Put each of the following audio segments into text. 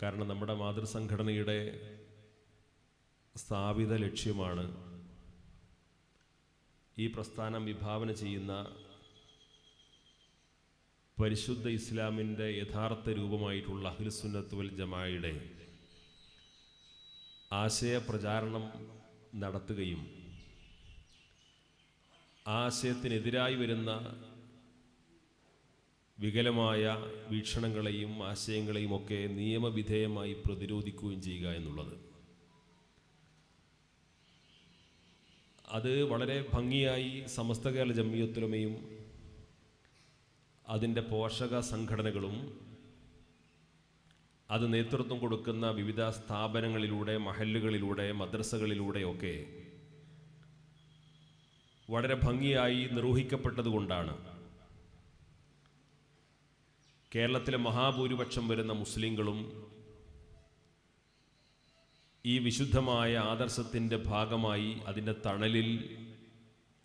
കാരണം നമ്മുടെ മാതൃസംഘടനയുടെ സ്ഥാപിത ലക്ഷ്യമാണ് ഈ പ്രസ്ഥാനം വിഭാവന ചെയ്യുന്ന പരിശുദ്ധ ഇസ്ലാമിൻ്റെ യഥാർത്ഥ രൂപമായിട്ടുള്ള അഹ്ലുസുന്നത്ത് വൽ ജമാഅയുടെ ആശയപ്രചാരണം നടത്തുകയും ആശയത്തിനെതിരായി വരുന്ന വികലമായ വീക്ഷണങ്ങളെയും ആശയങ്ങളെയും ഒക്കെ നിയമവിധേയമായി പ്രതിരോധിക്കുകയും ചെയ്യുക എന്നുള്ളത്. അത് വളരെ ഭംഗിയായി സമസ്ത കേരള ജംഇയ്യത്തുലമയും അതിൻ്റെ പോഷക സംഘടനകളും അത് നേതൃത്വം കൊടുക്കുന്ന വിവിധ സ്ഥാപനങ്ങളിലൂടെ, മഹല്ലുകളിലൂടെ, മദ്രസകളിലൂടെയൊക്കെ വളരെ ഭംഗിയായി നിർവഹിക്കപ്പെട്ടതുകൊണ്ടാണ് കേരളത്തിലെ മഹാഭൂരിപക്ഷം വരുന്ന മുസ്ലിങ്ങളും ഈ വിശുദ്ധമായ ആദർശത്തിൻ്റെ ഭാഗമായി അതിൻ്റെ തണലിൽ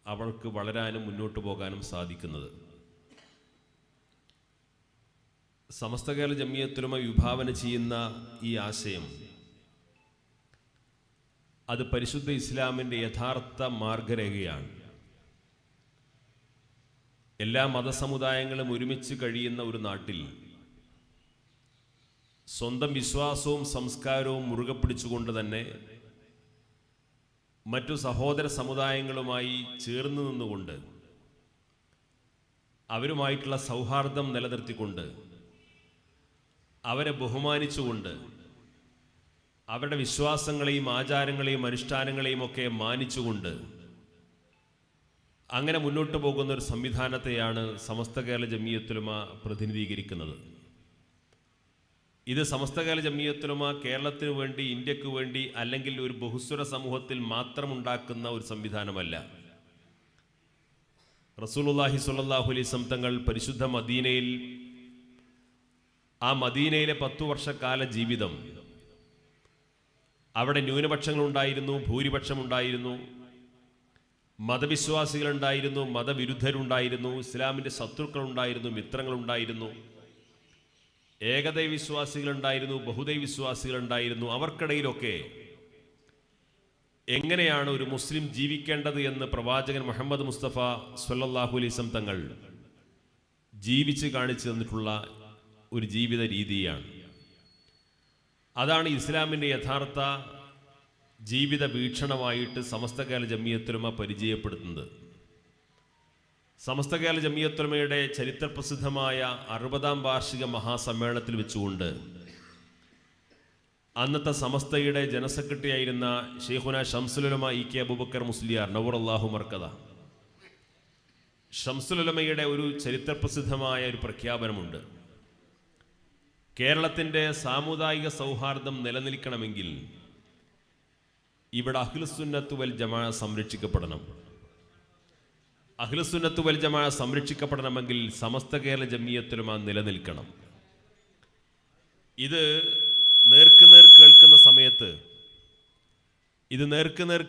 അവർക്ക് വളരാനും മുന്നോട്ട് പോകാനും സാധിക്കുന്നത്. സമസ്ത കേരള ജംഇയ്യത്തുലമ വിഭാവന ചെയ്യുന്ന ഈ ആശയം അത് പരിശുദ്ധ ഇസ്ലാമിൻ്റെ യഥാർത്ഥ മാർഗരേഖയാണ്. എല്ലാ മതസമുദായങ്ങളും ഒരുമിച്ച് കഴിയുന്ന ഒരു നാട്ടിൽ സ്വന്തം വിശ്വാസവും സംസ്കാരവും മുറുകെ പിടിച്ചുകൊണ്ട് തന്നെ മറ്റു സഹോദര സമുദായങ്ങളുമായി ചേർന്ന് നിന്നുകൊണ്ട് അവരുമായിട്ടുള്ള സൗഹാർദ്ദം നിലനിർത്തിക്കൊണ്ട് അവരെ ബഹുമാനിച്ചുകൊണ്ട് അവരുടെ വിശ്വാസങ്ങളെയും ആചാരങ്ങളെയും അനുഷ്ഠാനങ്ങളെയും ഒക്കെ മാനിച്ചുകൊണ്ട് അങ്ങനെ മുന്നോട്ട് പോകുന്ന ഒരു സംവിധാനത്തെയാണ് സമസ്ത കേരള ജംഇയ്യത്തുലമ പ്രതിനിധീകരിക്കുന്നത്. ഇത് സമസ്ത കേരള ജംഇയ്യത്തുലമ കേരളത്തിന് വേണ്ടി, ഇന്ത്യക്ക് വേണ്ടി അല്ലെങ്കിൽ ഒരു ബഹുസ്വര സമൂഹത്തിൽ മാത്രം ഉണ്ടാക്കുന്ന ഒരു സംവിധാനമല്ല. റസൂലുള്ളാഹി സ്വല്ലല്ലാഹു അലൈഹി വസല്ലം തങ്ങൾ പരിശുദ്ധ മദീനയിൽ, ആ മദീനയിലെ 10 വർഷക്കാല ജീവിതം, അവിടെ ന്യൂനപക്ഷങ്ങളുണ്ടായിരുന്നു, ഭൂരിപക്ഷമുണ്ടായിരുന്നു, മതവിശ്വാസികളുണ്ടായിരുന്നു, മതവിരുദ്ധരുണ്ടായിരുന്നു, ഇസ്ലാമിൻ്റെ ശത്രുക്കളുണ്ടായിരുന്നു, മിത്രങ്ങളുണ്ടായിരുന്നു, ഏകദൈവ വിശ്വാസികളുണ്ടായിരുന്നു, ബഹുദൈവ വിശ്വാസികളുണ്ടായിരുന്നു. അവർക്കിടയിലൊക്കെ എങ്ങനെയാണ് ഒരു മുസ്ലിം ജീവിക്കേണ്ടത് എന്ന് പ്രവാചകൻ മുഹമ്മദ് മുസ്തഫ സ്വല്ലല്ലാഹു അലൈഹി വസല്ലം തങ്ങൾ ജീവിച്ച് കാണിച്ചു തന്നിട്ടുള്ള ഒരു ജീവിത രീതിയാണ്. അതാണ് ഇസ്ലാമിൻ്റെ യഥാർത്ഥ ജീവിത വീക്ഷണമായിട്ട് സമസ്ത കേരള ജംഇയ്യത്തുലമ പരിചയപ്പെടുത്തുന്നത്. സമസ്ത കേരള ജംഇയ്യത്തുലമയുടെ ചരിത്രപ്രസിദ്ധമായ 60ാം വാർഷിക മഹാസമ്മേളനത്തിൽ വെച്ചുകൊണ്ട് അന്നത്തെ സമസ്തയുടെ ജനറൽ സെക്രട്ടറി ആയിരുന്ന ഷെയ്ഖുന ശംസുൽ ഉലമ ഇ കെ അബൂബക്കർ മുസ്ലിയാർ നവറല്ലാഹു മർക്കദ, ശംസുൽ ഉലമയുടെ ഒരു ചരിത്രപ്രസിദ്ധമായ ഒരു പ്രഖ്യാപനമുണ്ട്. കേരളത്തിൻ്റെ സാമുദായിക സൗഹാർദ്ദം നിലനിൽക്കണമെങ്കിൽ ഇവിടെ അഹ്ലുസുന്നത്ത് വൽ ജമാഅ സംരക്ഷിക്കപ്പെടണം. അഹ്ലുസുന്നത്ത് വൽ ജമാഅ സംരക്ഷിക്കപ്പെടണമെങ്കിൽ സമസ്ത കേരള ജംഇയ്യത്തുലമ നിലനിൽക്കണം. ഇത് നേർക്കുനേർ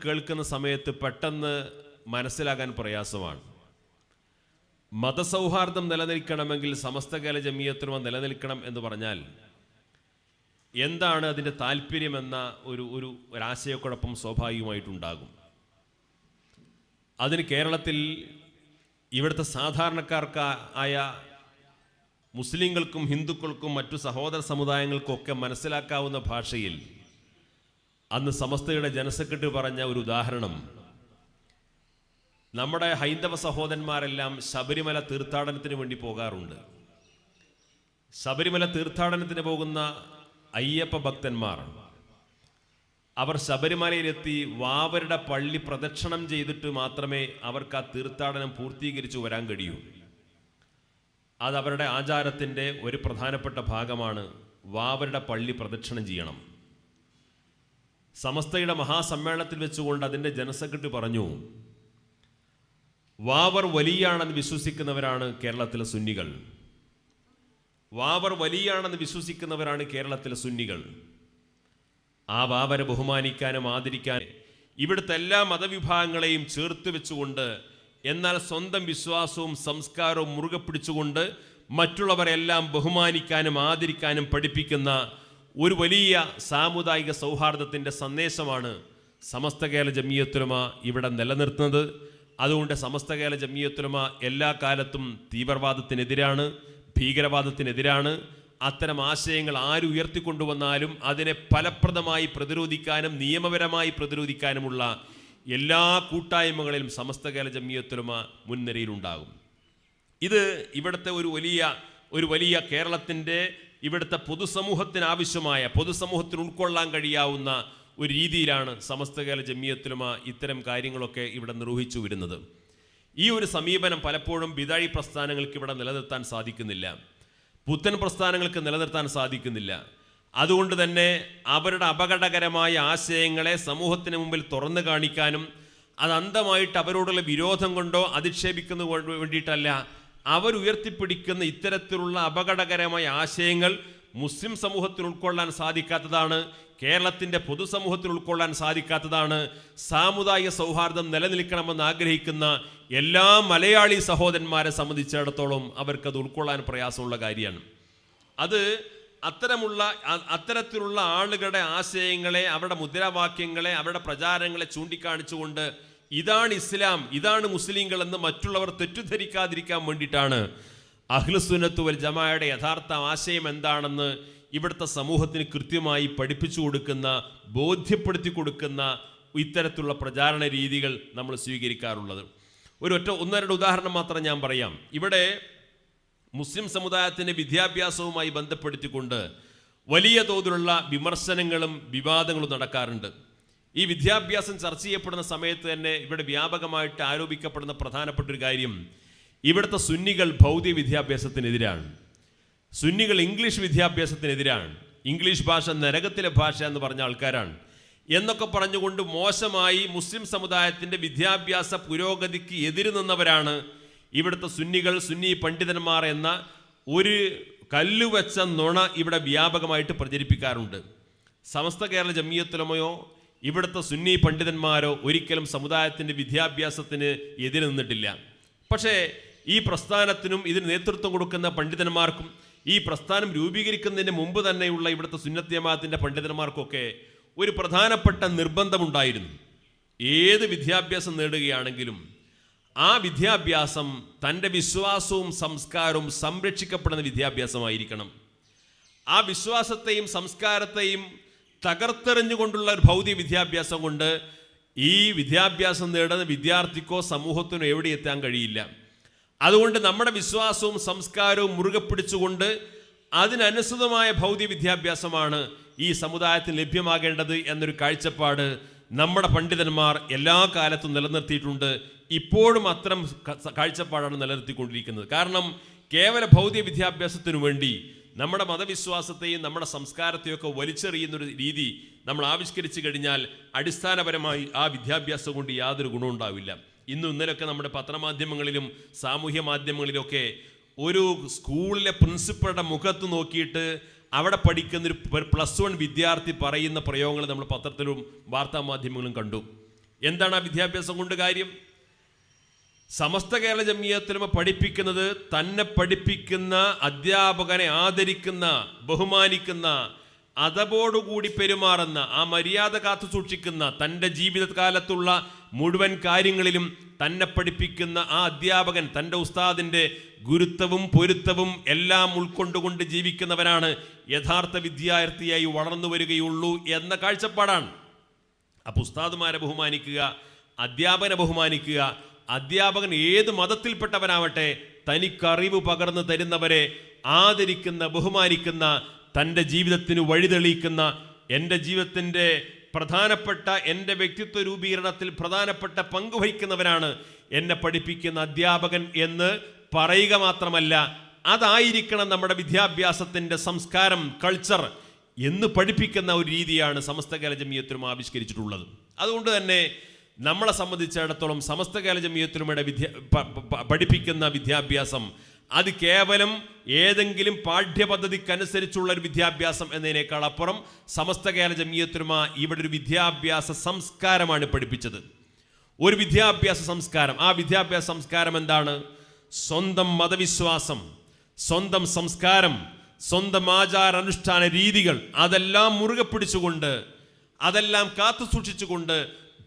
കേൾക്കുന്ന സമയത്ത് പെട്ടെന്ന് മനസ്സിലാകാൻ പ്രയാസമാണ്. മതസൗഹാർദ്ദം നിലനിൽക്കണമെങ്കിൽ സമസ്ത കേരള ജംഇയ്യത്തുലമ നിലനിൽക്കണം എന്ന് പറഞ്ഞാൽ എന്താണ് അതിൻ്റെ താല്പര്യമെന്ന ഒരു ആശയക്കുഴപ്പം സ്വാഭാവികമായിട്ടുണ്ടാകും. അതിന് കേരളത്തിൽ ഇവിടുത്തെ സാധാരണക്കാർക്കായ മുസ്ലിങ്ങൾക്കും ഹിന്ദുക്കൾക്കും മറ്റു സഹോദര സമുദായങ്ങൾക്കൊക്കെ മനസ്സിലാക്കാവുന്ന ഭാഷയിൽ അന്ന് സമസ്തയുടെ ജനറൽ സെക്രട്ടറി പറഞ്ഞ ഒരു ഉദാഹരണം, നമ്മുടെ ഹൈന്ദവ സഹോദരന്മാരെല്ലാം ശബരിമല തീർത്ഥാടനത്തിന് വേണ്ടി പോകാറുണ്ട്. ശബരിമല തീർത്ഥാടനത്തിന് പോകുന്ന അയ്യപ്പ ഭക്തന്മാർ അവർ ശബരിമലയിലെത്തി വാവരുടെ പള്ളി പ്രദക്ഷിണം ചെയ്തിട്ട് മാത്രമേ അവർക്ക് ആ തീർത്ഥാടനം പൂർത്തീകരിച്ചു വരാൻ കഴിയൂ. അത് അവരുടെ ആചാരത്തിൻ്റെ ഒരു പ്രധാനപ്പെട്ട ഭാഗമാണ്. വാവരുടെ പള്ളി പ്രദക്ഷിണം ചെയ്യണം. സമസ്തയുടെ മഹാസമ്മേളനത്തിൽ വെച്ചുകൊണ്ട് അതിൻ്റെ ജനറൽ സെക്രട്ടറി പറഞ്ഞു, വാവർ വലിയാണെന്ന് വിശ്വസിക്കുന്നവരാണ് കേരളത്തിലെ സുന്നികൾ. വാവർ വലിയാണെന്ന് വിശ്വസിക്കുന്നവരാണ് കേരളത്തിലെ സുന്നികൾ. ആ വാവരെ ബഹുമാനിക്കാനും ആദരിക്കാനും ഇവിടുത്തെ എല്ലാ മതവിഭാഗങ്ങളെയും ചേർത്ത് വെച്ചുകൊണ്ട്, എന്നാൽ സ്വന്തം വിശ്വാസവും സംസ്കാരവും മുറുകെ പിടിച്ചുകൊണ്ട് മറ്റുള്ളവരെല്ലാം ബഹുമാനിക്കാനും ആദരിക്കാനും പഠിപ്പിക്കുന്ന ഒരു വലിയ സാമുദായിക സൗഹാർദ്ദത്തിൻ്റെ സന്ദേശമാണ് സമസ്ത കേരള ജമിയത്തുൽ ഉലമ ഇവിടെ നിലനിർത്തുന്നത്. അതുകൊണ്ട് സമസ്ത കേരള ജമിയത്തുൽ ഉലമ എല്ലാ കാലത്തും തീവ്രവാദത്തിനെതിരാണ്, ഭീകരവാദത്തിനെതിരാണ്. അത്തരം ആശയങ്ങൾ ആര് ഉയർത്തിക്കൊണ്ടുവന്നാലും അതിനെ ഫലപ്രദമായി പ്രതിരോധിക്കാനും നിയമപരമായി പ്രതിരോധിക്കാനുമുള്ള എല്ലാ കൂട്ടായ്മകളിലും സമസ്ത കേരള ജമിയത്തുൽ ഉലമ മുൻനിരയിലുണ്ടാകും. ഇത് ഇവിടുത്തെ ഒരു വലിയ കേരളത്തിൻ്റെ ഇവിടുത്തെ പൊതുസമൂഹത്തിന് ആവശ്യമായ, പൊതുസമൂഹത്തിന് ഉൾക്കൊള്ളാൻ കഴിയാവുന്ന ഒരു രീതിയിലാണ് സമസ്ത കേരള ജമിയത്തുൽ ഉലമ ഇത്തരം കാര്യങ്ങളൊക്കെ ഇവിടെ നിർവഹിച്ചു വരുന്നത്. ഈ ഒരു സമീപനം പലപ്പോഴും ബിദഅി പ്രസ്ഥാനങ്ങൾക്ക് ഇവിടെ നിലനിർത്താൻ സാധിക്കുന്നില്ല, പുത്തൻ പ്രസ്ഥാനങ്ങൾക്ക് നിലനിർത്താൻ സാധിക്കുന്നില്ല. അതുകൊണ്ട് തന്നെ അവരുടെ അപകടകരമായ ആശയങ്ങളെ സമൂഹത്തിന് മുമ്പിൽ തുറന്നു കാണിക്കാനും അത് അന്ധമായിട്ട് അവരോടുള്ള വിരോധം കൊണ്ടോ അധിക്ഷേപിക്കുന്ന വേണ്ടിയിട്ടല്ല, അവരുയർത്തിപ്പിടിക്കുന്ന ഇത്തരത്തിലുള്ള അപകടകരമായ ആശയങ്ങൾ മുസ്ലിം സമൂഹത്തിന് ഉൾക്കൊള്ളാൻ സാധിക്കാത്തതാണ്, കേരളത്തിൻ്റെ പൊതുസമൂഹത്തിൽ ഉൾക്കൊള്ളാൻ സാധിക്കാത്തതാണ്. സാമുദായിക സൗഹാർദ്ദം നിലനിൽക്കണമെന്ന് ആഗ്രഹിക്കുന്ന എല്ലാ മലയാളി സഹോദരന്മാരെ സംബന്ധിച്ചിടത്തോളം അവർക്കത് ഉൾക്കൊള്ളാൻ പ്രയാസമുള്ള കാര്യമാണ്. അത് അത്തരത്തിലുള്ള ആളുകളുടെ ആശയങ്ങളെ, അവരുടെ മുദ്രാവാക്യങ്ങളെ, അവരുടെ പ്രചാരങ്ങളെ ചൂണ്ടിക്കാണിച്ചുകൊണ്ട് ഇതാണ് ഇസ്ലാം, ഇതാണ് മുസ്ലിങ്ങൾ എന്ന് മറ്റുള്ളവർ തെറ്റിദ്ധരിക്കാതിരിക്കാൻ വേണ്ടിയിട്ടാണ് അഹ്ലുസുന്നത്ത് വൽ ജമാഅയുടെ യഥാർത്ഥ ആശയം എന്താണെന്ന് ഇവിടുത്തെ സമൂഹത്തിന് കൃത്യമായി പഠിപ്പിച്ചു കൊടുക്കുന്ന, ബോധ്യപ്പെടുത്തി കൊടുക്കുന്ന ഇത്തരത്തിലുള്ള പ്രചാരണ രീതികൾ നമ്മൾ സ്വീകരിക്കാറുള്ളത്. ഒന്ന് രണ്ട് ഉദാഹരണം മാത്രം ഞാൻ പറയാം. ഇവിടെ മുസ്ലിം സമുദായത്തിൻ്റെ വിദ്യാഭ്യാസവുമായി ബന്ധപ്പെടുത്തിക്കൊണ്ട് വലിയ തോതിലുള്ള വിമർശനങ്ങളും വിവാദങ്ങളും നടക്കാറുണ്ട്. ഈ വിദ്യാഭ്യാസം ചർച്ച ചെയ്യപ്പെടുന്ന സമയത്ത് തന്നെ ഇവിടെ വ്യാപകമായിട്ട് ആരോപിക്കപ്പെടുന്ന പ്രധാനപ്പെട്ട ഒരു കാര്യം, ഇവിടുത്തെ സുന്നികൾ ഭൗതിക വിദ്യാഭ്യാസത്തിനെതിരാണ്, സുന്നികൾ ഇംഗ്ലീഷ് വിദ്യാഭ്യാസത്തിനെതിരാണ്, ഇംഗ്ലീഷ് ഭാഷ നരകത്തിലെ ഭാഷ എന്ന് പറഞ്ഞ ആൾക്കാരാണ് എന്നൊക്കെ പറഞ്ഞുകൊണ്ട് മോശമായി മുസ്ലിം സമുദായത്തിൻ്റെ വിദ്യാഭ്യാസ പുരോഗതിക്ക് എതിര് നിന്നവരാണ് ഇവിടുത്തെ സുന്നികൾ, സുന്നി പണ്ഡിതന്മാർ എന്ന ഒരു കല്ലുവെച്ച നുണ ഇവിടെ വ്യാപകമായിട്ട് പ്രചരിപ്പിക്കാറുണ്ട്. സമസ്ത കേരള ജമിയത്തുൽ ഉലമയോ ഇവിടുത്തെ സുന്നി പണ്ഡിതന്മാരോ ഒരിക്കലും സമുദായത്തിൻ്റെ വിദ്യാഭ്യാസത്തിന് എതിര് നിന്നിട്ടില്ല. പക്ഷേ ഈ പ്രസ്ഥാനത്തിനും ഇതിന് നേതൃത്വം കൊടുക്കുന്ന പണ്ഡിതന്മാർക്കും ഈ പ്രസ്ഥാനം രൂപീകരിക്കുന്നതിന് മുമ്പ് തന്നെയുള്ള ഇവിടുത്തെ സുന്നത്ത് ജമാഅത്തിൻ്റെ പണ്ഡിതന്മാർക്കൊക്കെ ഒരു പ്രധാനപ്പെട്ട നിർബന്ധമുണ്ടായിരുന്നു. ഏത് വിദ്യാഭ്യാസം നേടുകയാണെങ്കിലും ആ വിദ്യാഭ്യാസം തൻ്റെ വിശ്വാസവും സംസ്കാരവും സംരക്ഷിക്കപ്പെടുന്ന വിദ്യാഭ്യാസമായിരിക്കണം. ആ വിശ്വാസത്തെയും സംസ്കാരത്തെയും തകർത്തെറിഞ്ഞുകൊണ്ടുള്ള ഒരു ഭൗതിക വിദ്യാഭ്യാസം കൊണ്ട് ഈ വിദ്യാഭ്യാസം നേടുന്ന വിദ്യാർത്ഥിക്കോ സമൂഹത്തിനോ എവിടെ എത്താൻ കഴിയില്ല. അതുകൊണ്ട് നമ്മുടെ വിശ്വാസവും സംസ്കാരവും മുറുകെ പിടിച്ചുകൊണ്ട് അതിനനുസൃതമായ ഭൗതിക വിദ്യാഭ്യാസമാണ് ഈ സമുദായത്തിന് ലഭ്യമാകേണ്ടത് എന്നൊരു കാഴ്ചപ്പാട് നമ്മുടെ പണ്ഡിതന്മാർ എല്ലാ കാലത്തും നിലനിർത്തിയിട്ടുണ്ട്. ഇപ്പോഴും അത്തരം കാഴ്ചപ്പാടാണ് നിലനിർത്തിക്കൊണ്ടിരിക്കുന്നത്. കാരണം കേവല ഭൗതിക വിദ്യാഭ്യാസത്തിനു വേണ്ടി നമ്മുടെ മതവിശ്വാസത്തെയും നമ്മുടെ സംസ്കാരത്തെയൊക്കെ വലിച്ചെറിയുന്നൊരു രീതി നമ്മൾ ആവിഷ്കരിച്ചു കഴിഞ്ഞാൽ അടിസ്ഥാനപരമായി ആ വിദ്യാഭ്യാസം കൊണ്ട് യാതൊരു ഗുണവും ഉണ്ടാവില്ല. ഇന്നലെയൊക്കെ നമ്മുടെ പത്രമാധ്യമങ്ങളിലും സാമൂഹ്യ മാധ്യമങ്ങളിലൊക്കെ ഒരു സ്കൂളിലെ പ്രിൻസിപ്പളുടെ മുഖത്ത് നോക്കിയിട്ട് അവിടെ പഠിക്കുന്നൊരു +1 വിദ്യാർത്ഥി പറയുന്ന പ്രയോഗങ്ങൾ നമ്മൾ പത്രത്തിലും വാർത്താ മാധ്യമങ്ങളും കണ്ടു. എന്താണ് ആ വിദ്യാഭ്യാസം കൊണ്ട് കാര്യം? സമസ്ത കേരള ജമിയത്തുൽ ഉലമ പഠിപ്പിക്കുന്നത് തന്നെ പഠിപ്പിക്കുന്ന അധ്യാപകനെ ആദരിക്കുന്ന, ബഹുമാനിക്കുന്ന, അതബോടുകൂടി പെരുമാറുന്ന, ആ മര്യാദ കാത്തു സൂക്ഷിക്കുന്ന, തൻ്റെ ജീവിതകാലത്തുള്ള മുഴുവൻ കാര്യങ്ങളിലും തന്നെ പഠിപ്പിക്കുന്ന ആ അധ്യാപകൻ തൻ്റെ ഉസ്താദിൻ്റെ ഗുരുത്വവും പൊരുത്തവും എല്ലാം ഉൾക്കൊണ്ടുകൊണ്ട് ജീവിക്കുന്നവനാണ് യഥാർത്ഥ വിദ്യാർത്ഥിയായി വളർന്നു വരികയുള്ളൂ എന്ന കാഴ്ചപ്പാടാണ്. അപ്പോൾ ഉസ്താദുമാരെ ബഹുമാനിക്കുക, അധ്യാപകനെ ബഹുമാനിക്കുക, അധ്യാപകൻ ഏത് മതത്തിൽപ്പെട്ടവനാവട്ടെ തനിക്കറിവ് പകർന്നു തരുന്നവരെ ആദരിക്കുന്ന, ബഹുമാനിക്കുന്ന, തൻ്റെ ജീവിതത്തിന് വഴിതെളിയിക്കുന്ന, എൻ്റെ ജീവിതത്തിൻ്റെ പ്രധാനപ്പെട്ട എൻ്റെ വ്യക്തിത്വ രൂപീകരണത്തിൽ പ്രധാനപ്പെട്ട പങ്കുവഹിക്കുന്നവനാണ് എന്നെ പഠിപ്പിക്കുന്ന അധ്യാപകൻ എന്ന് പറയുക മാത്രമല്ല, അതായിരിക്കണം നമ്മുടെ വിദ്യാഭ്യാസത്തിൻ്റെ സംസ്കാരം, കൾച്ചർ എന്ന് പഠിപ്പിക്കുന്ന ഒരു രീതിയാണ് സമസ്ത കേരള ജമിയത്തുൽ ഉലമ ആവിഷ്കരിച്ചിട്ടുള്ളത്. അതുകൊണ്ട് തന്നെ നമ്മളെ സംബന്ധിച്ചിടത്തോളം സമസ്ത കേരള ജമിയത്തുൽ ഉലമയുടെ പഠിപ്പിക്കുന്ന വിദ്യാഭ്യാസം അത് കേവലം ഏതെങ്കിലും പാഠ്യപദ്ധതിക്കനുസരിച്ചുള്ള ഒരു വിദ്യാഭ്യാസം എന്നതിനേക്കാൾ അപ്പുറം സമസ്ത കേരള ജമിയത്തുൽ ഉലമ ഇവിടെ ഒരു വിദ്യാഭ്യാസ സംസ്കാരമാണ് പഠിപ്പിച്ചത്. ഒരു വിദ്യാഭ്യാസ സംസ്കാരം. ആ വിദ്യാഭ്യാസ സംസ്കാരം എന്താണ്? സ്വന്തം മതവിശ്വാസം, സ്വന്തം സംസ്കാരം, സ്വന്തം ആചാരാനുഷ്ഠാന രീതികൾ അതെല്ലാം മുറുകെ പിടിച്ചുകൊണ്ട്, അതെല്ലാം കാത്തു സൂക്ഷിച്ചുകൊണ്ട്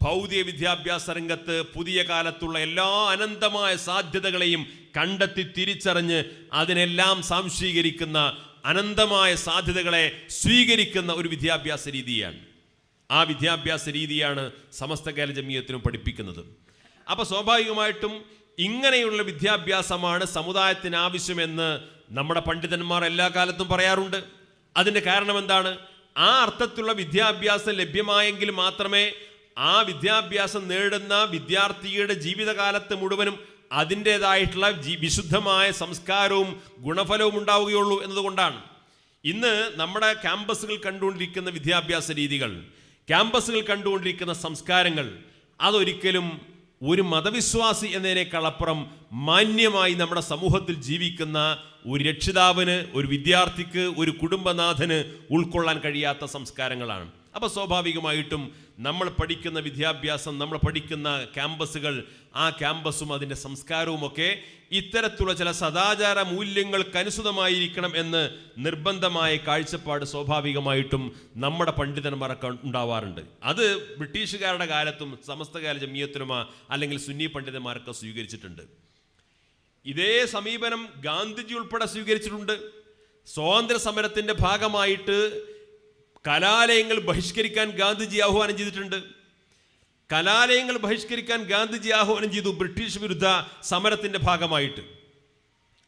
ഭൗതിക വിദ്യാഭ്യാസ രംഗത്ത് പുതിയ കാലത്തുള്ള എല്ലാ അനന്തമായ സാധ്യതകളെയും കണ്ടെത്തി തിരിച്ചറിഞ്ഞ് അതിനെല്ലാം സാംശീകരിക്കുന്ന, അനന്തമായ സാധ്യതകളെ സ്വീകരിക്കുന്ന ഒരു വിദ്യാഭ്യാസ രീതിയാണ്. ആ വിദ്യാഭ്യാസ രീതിയാണ് സമസ്ത കേരള ജമിയത്തിനും പഠിപ്പിക്കുന്നത്. അപ്പോൾ സ്വാഭാവികമായിട്ടും ഇങ്ങനെയുള്ള വിദ്യാഭ്യാസമാണ് സമുദായത്തിന് ആവശ്യമെന്ന് നമ്മുടെ പണ്ഡിതന്മാർ എല്ലാ കാലത്തും പറയാറുണ്ട്. അതിൻ്റെ കാരണം എന്താണ്? ആ അർത്ഥത്തിലുള്ള വിദ്യാഭ്യാസം ലഭ്യമായെങ്കിൽ മാത്രമേ ആ വിദ്യാഭ്യാസം നേടുന്ന വിദ്യാർത്ഥിയുടെ ജീവിതകാലത്ത് മുഴുവനും അതിൻ്റെതായിട്ടുള്ള വിശുദ്ധമായ സംസ്കാരവും ഗുണഫലവും ഉണ്ടാവുകയുള്ളൂ എന്നതുകൊണ്ടാണ്. ഇന്ന് നമ്മുടെ ക്യാമ്പസുകൾ കണ്ടുകൊണ്ടിരിക്കുന്ന വിദ്യാഭ്യാസ രീതികൾ, ക്യാമ്പസുകൾ കണ്ടുകൊണ്ടിരിക്കുന്ന സംസ്കാരങ്ങൾ, അതൊരിക്കലും ഒരു മതവിശ്വാസി എന്നതിനേക്കാൾ അപ്പുറം മാന്യമായി നമ്മുടെ സമൂഹത്തിൽ ജീവിക്കുന്ന ഒരു രക്ഷിതാവിന്, ഒരു വിദ്യാർത്ഥിക്ക്, ഒരു കുടുംബനാഥന് ഉൾക്കൊള്ളാൻ കഴിയാത്ത സംസ്കാരങ്ങളാണ്. അപ്പോൾ സ്വാഭാവികമായിട്ടും നമ്മൾ പഠിക്കുന്ന വിദ്യാഭ്യാസം, നമ്മൾ പഠിക്കുന്ന ക്യാമ്പസുകൾ, ആ ക്യാമ്പസും അതിൻ്റെ സംസ്കാരവുമൊക്കെ ഇത്തരത്തിലുള്ള ചില സദാചാര മൂല്യങ്ങൾക്കനുസൃതമായിരിക്കണം എന്ന് നിർബന്ധമായ കാഴ്ചപ്പാട് സ്വാഭാവികമായിട്ടും നമ്മുടെ പണ്ഡിതന്മാരൊക്കെ ഉണ്ടാവാറുണ്ട്. അത് ബ്രിട്ടീഷുകാരുടെ കാലത്തും സമസ്ത കേരള ജമിയത്തുലമ അല്ലെങ്കിൽ സുന്നി പണ്ഡിതന്മാരൊക്കെ സ്വീകരിച്ചിട്ടുണ്ട്. ഇതേ സമീപനം ഗാന്ധിജി ഉൾപ്പെടെ സ്വീകരിച്ചിട്ടുണ്ട്. സ്വാതന്ത്ര്യ സമരത്തിൻ്റെ ഭാഗമായിട്ട് കലാലയങ്ങൾ ബഹിഷ്കരിക്കാൻ ഗാന്ധിജി ആഹ്വാനം ചെയ്തിട്ടുണ്ട്. കലാലയങ്ങൾ ബഹിഷ്കരിക്കാൻ ഗാന്ധിജി ആഹ്വാനം ചെയ്തു ബ്രിട്ടീഷ് വിരുദ്ധ സമരത്തിൻ്റെ ഭാഗമായിട്ട്.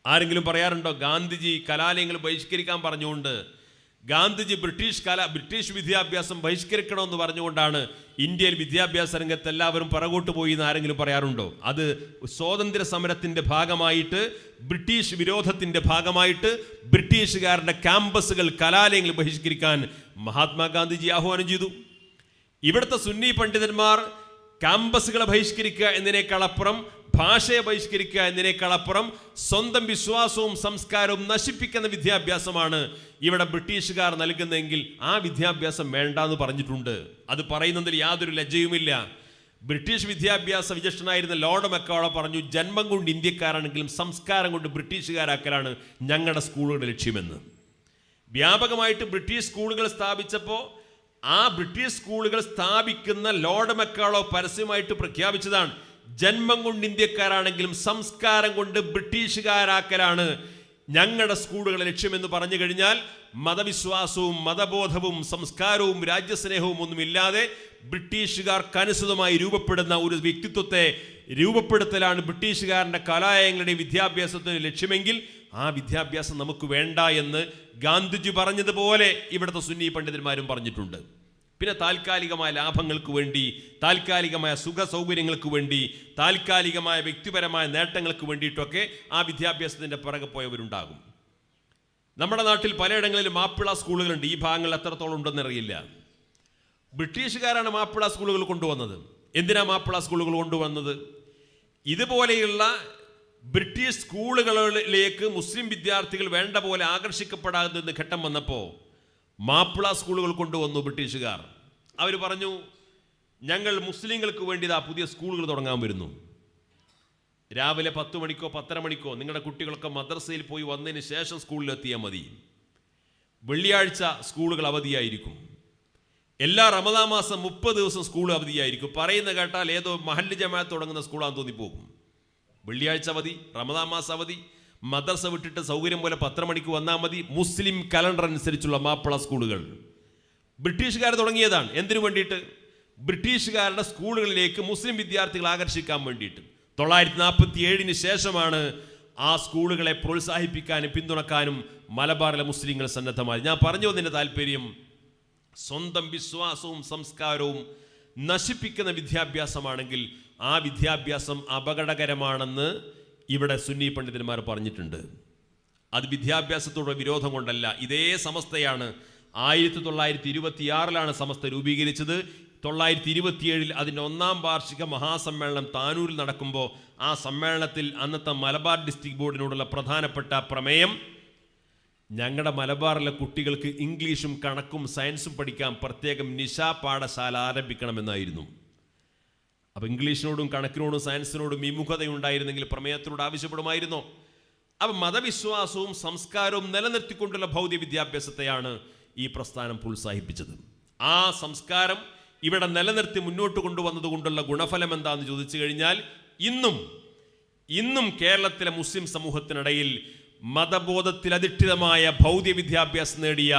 ആരെങ്കിലും പറയാറുണ്ടോ ഗാന്ധിജി കലാലയങ്ങൾ ബഹിഷ്കരിക്കാൻ പറഞ്ഞുകൊണ്ട്, ഗാന്ധിജി ബ്രിട്ടീഷ് വിദ്യാഭ്യാസം ബഹിഷ്കരിക്കണമെന്ന് പറഞ്ഞുകൊണ്ടാണ് ഇന്ത്യയിൽ വിദ്യാഭ്യാസ രംഗത്ത് എല്ലാവരും പിറകോട്ട് പോയി എന്ന് ആരെങ്കിലും പറയാറുണ്ടോ? അത് സ്വാതന്ത്ര്യ സമരത്തിൻ്റെ ഭാഗമായിട്ട്, ബ്രിട്ടീഷ് വിരോധത്തിൻ്റെ ഭാഗമായിട്ട് ബ്രിട്ടീഷുകാരുടെ ക്യാമ്പസുകൾ, കലാലയങ്ങൾ ബഹിഷ്കരിക്കാൻ മഹാത്മാഗാന്ധിജി ആഹ്വാനം ചെയ്തു. ഇവിടുത്തെ സുന്നി പണ്ഡിതന്മാർ ക്യാമ്പസുകളെ ബഹിഷ്കരിക്കുക എന്നതിനേക്കാളപ്പുറം, ഭാഷയെ ബഹിഷ്കരിക്കുക എന്നതിനേക്കാളപ്പുറം സ്വന്തം വിശ്വാസവും സംസ്കാരവും നശിപ്പിക്കുന്ന വിദ്യാഭ്യാസമാണ് ഇവിടെ ബ്രിട്ടീഷുകാർ നൽകുന്നതെങ്കിൽ ആ വിദ്യാഭ്യാസം വേണ്ട എന്ന് പറഞ്ഞിട്ടുണ്ട്. അത് പറയുന്നതിൽ യാതൊരു ലജ്ജയുമില്ല. ബ്രിട്ടീഷ് വിദ്യാഭ്യാസ വിചക്ഷണനായിരുന്ന ലോർഡ് മെക്കോള പറഞ്ഞു, ജന്മം കൊണ്ട് ഇന്ത്യക്കാരാണെങ്കിലും സംസ്കാരം കൊണ്ട് ബ്രിട്ടീഷുകാരാക്കലാണ് ഞങ്ങളുടെ സ്കൂളുകളുടെ ലക്ഷ്യമെന്ന്. വ്യാപകമായിട്ട് ബ്രിട്ടീഷ് സ്കൂളുകൾ സ്ഥാപിച്ചപ്പോൾ ആ ബ്രിട്ടീഷ് സ്കൂളുകൾ സ്ഥാപിക്കുന്ന ലോർഡ് മെക്കോളോ പരസ്യമായിട്ട് പ്രഖ്യാപിച്ചതാണ്, ജന്മം കൊണ്ട് ഇന്ത്യക്കാരാണെങ്കിലും സംസ്കാരം കൊണ്ട് ബ്രിട്ടീഷുകാരാക്കലാണ് ഞങ്ങളുടെ സ്കൂളുകളുടെ ലക്ഷ്യമെന്ന് പറഞ്ഞു കഴിഞ്ഞാൽ മതവിശ്വാസവും മതബോധവും സംസ്കാരവും രാജ്യസ്നേഹവും ഒന്നുമില്ലാതെ ബ്രിട്ടീഷുകാർക്കനുസൃതമായി രൂപപ്പെടുന്ന ഒരു വ്യക്തിത്വത്തെ രൂപപ്പെടുത്തലാണ് ബ്രിട്ടീഷുകാരൻ്റെ കലാലയങ്ങളുടെ വിദ്യാഭ്യാസത്തിന് ലക്ഷ്യമെങ്കിൽ ആ വിദ്യാഭ്യാസം നമുക്ക് വേണ്ട എന്ന് ഗാന്ധിജി പറഞ്ഞതുപോലെ ഇവിടുത്തെ സുന്നി പണ്ഡിതന്മാരും പറഞ്ഞിട്ടുണ്ട്. പിന്നെ താൽക്കാലികമായ ലാഭങ്ങൾക്ക് വേണ്ടി, താൽക്കാലികമായ സുഖ സൗകര്യങ്ങൾക്ക് വേണ്ടി, താൽക്കാലികമായ വ്യക്തിപരമായ നേട്ടങ്ങൾക്ക് വേണ്ടിയിട്ടൊക്കെ ആ വിദ്യാഭ്യാസത്തിൻ്റെ പിറകെ പോയവരുണ്ടാകും. നമ്മുടെ നാട്ടിൽ പലയിടങ്ങളിലും മാപ്പിള സ്കൂളുകളുണ്ട്. ഈ ഭാഗങ്ങളിൽ എത്രത്തോളം ഉണ്ടെന്നറിയില്ല. ബ്രിട്ടീഷുകാരാണ് മാപ്പിള സ്കൂളുകൾ കൊണ്ടുവന്നത്. എന്തിനാ മാപ്പിള സ്കൂളുകൾ കൊണ്ടുവന്നത്? ഇതുപോലെയുള്ള ബ്രിട്ടീഷ് സ്കൂളുകളിലേക്ക് മുസ്ലിം വിദ്യാർത്ഥികൾ വേണ്ട പോലെ ആകർഷിക്കപ്പെടാതെന്ന് ഘട്ടം വന്നപ്പോൾ മാപ്പിള സ്കൂളുകൾ കൊണ്ടുവന്നു ബ്രിട്ടീഷുകാർ. അവർ പറഞ്ഞു, ഞങ്ങൾ മുസ്ലിങ്ങൾക്ക് വേണ്ടി പുതിയ സ്കൂളുകൾ തുടങ്ങാൻ വരുന്നു. രാവിലെ 10 മണിക്കോ 10:30 മണിക്കോ നിങ്ങളുടെ കുട്ടികളൊക്കെ മദ്രസയിൽ പോയി വന്നതിന് ശേഷം സ്കൂളിലെത്തിയാൽ മതി. വെള്ളിയാഴ്ച സ്കൂളുകൾ അവധിയായിരിക്കും. എല്ലാ റമദാൻ മാസം 30 ദിവസം സ്കൂൾ അവധിയായിരിക്കും. പറയുന്ന കേട്ടാൽ ഏതോ മഹല്ല് ജമാഅത്ത് തുടങ്ങുന്ന സ്കൂളാന്ന് തോന്നിപ്പോകും. വെള്ളിയാഴ്ച അവധി, റമദാൻ മാസം അവധി, മദ്രസ വിട്ടിട്ട് സൗകര്യം പോലെ 10 മണിക്ക് വന്നാൽ മതി. മുസ്ലിം കലണ്ടർ അനുസരിച്ചുള്ള മാപ്പിള സ്കൂളുകൾ ബ്രിട്ടീഷുകാർ തുടങ്ങിയതാണ്. എന്തിനു വേണ്ടിയിട്ട്? ബ്രിട്ടീഷുകാരുടെ സ്കൂളുകളിലേക്ക് മുസ്ലിം വിദ്യാർത്ഥികൾ ആകർഷിക്കാൻ വേണ്ടിയിട്ട്. 947 ശേഷമാണ് ആ സ്കൂളുകളെ പ്രോത്സാഹിപ്പിക്കാനും പിന്തുണക്കാനും മലബാറിലെ മുസ്ലിങ്ങൾ സന്നദ്ധമായി. ഞാൻ പറഞ്ഞു വന്നതിൻ്റെ താല്പര്യം, സ്വന്തം വിശ്വാസവും സംസ്കാരവും നശിപ്പിക്കുന്ന വിദ്യാഭ്യാസമാണെങ്കിൽ ആ വിദ്യാഭ്യാസം അപകടകരമാണെന്ന് ഇവിടെ സുന്നി പണ്ഡിതന്മാർ പറഞ്ഞിട്ടുണ്ട്. അത് വിദ്യാഭ്യാസത്തോടുള്ള വിരോധം കൊണ്ടല്ല. ഇതേ സമസ്തയാണ് 1926 സമസ്ത രൂപീകരിച്ചത്. 927 അതിൻ്റെ 1-ാം വാർഷിക മഹാസമ്മേളനം താനൂരിൽ നടക്കുമ്പോൾ ആ സമ്മേളനത്തിൽ അന്നത്തെ മലബാർ ഡിസ്ട്രിക്ട് ബോർഡിനോടുള്ള പ്രധാനപ്പെട്ട പ്രമേയം, ഞങ്ങളുടെ മലബാറിലെ കുട്ടികൾക്ക് ഇംഗ്ലീഷും കണക്കും സയൻസും പഠിക്കാൻ പ്രത്യേകം നിശാ പാഠശാല ആരംഭിക്കണമെന്നായിരുന്നു. അപ്പോൾ ഇംഗ്ലീഷിനോടും കണക്കിനോടും സയൻസിനോടും വിമുഖതയുണ്ടായിരുന്നെങ്കിൽ പ്രമേയത്തിനോട് ആവശ്യപ്പെടുമായിരുന്നോ? അപ്പം മതവിശ്വാസവും സംസ്കാരവും നിലനിർത്തിക്കൊണ്ടുള്ള ഭൗതിക വിദ്യാഭ്യാസത്തെയാണ് ഈ പ്രസ്ഥാനം പ്രോത്സാഹിപ്പിച്ചത്. ആ സംസ്കാരം ഇവിടെ നിലനിർത്തി മുന്നോട്ട് കൊണ്ടുവന്നത് കൊണ്ടുള്ള ഗുണഫലം എന്താണെന്ന് ചോദിച്ചു കഴിഞ്ഞാൽ ഇന്നും കേരളത്തിലെ മുസ്ലിം സമൂഹത്തിനിടയിൽ മതബോധത്തിൽ അധിഷ്ഠിതമായ ഭൗതിക വിദ്യാഭ്യാസം നേടിയ,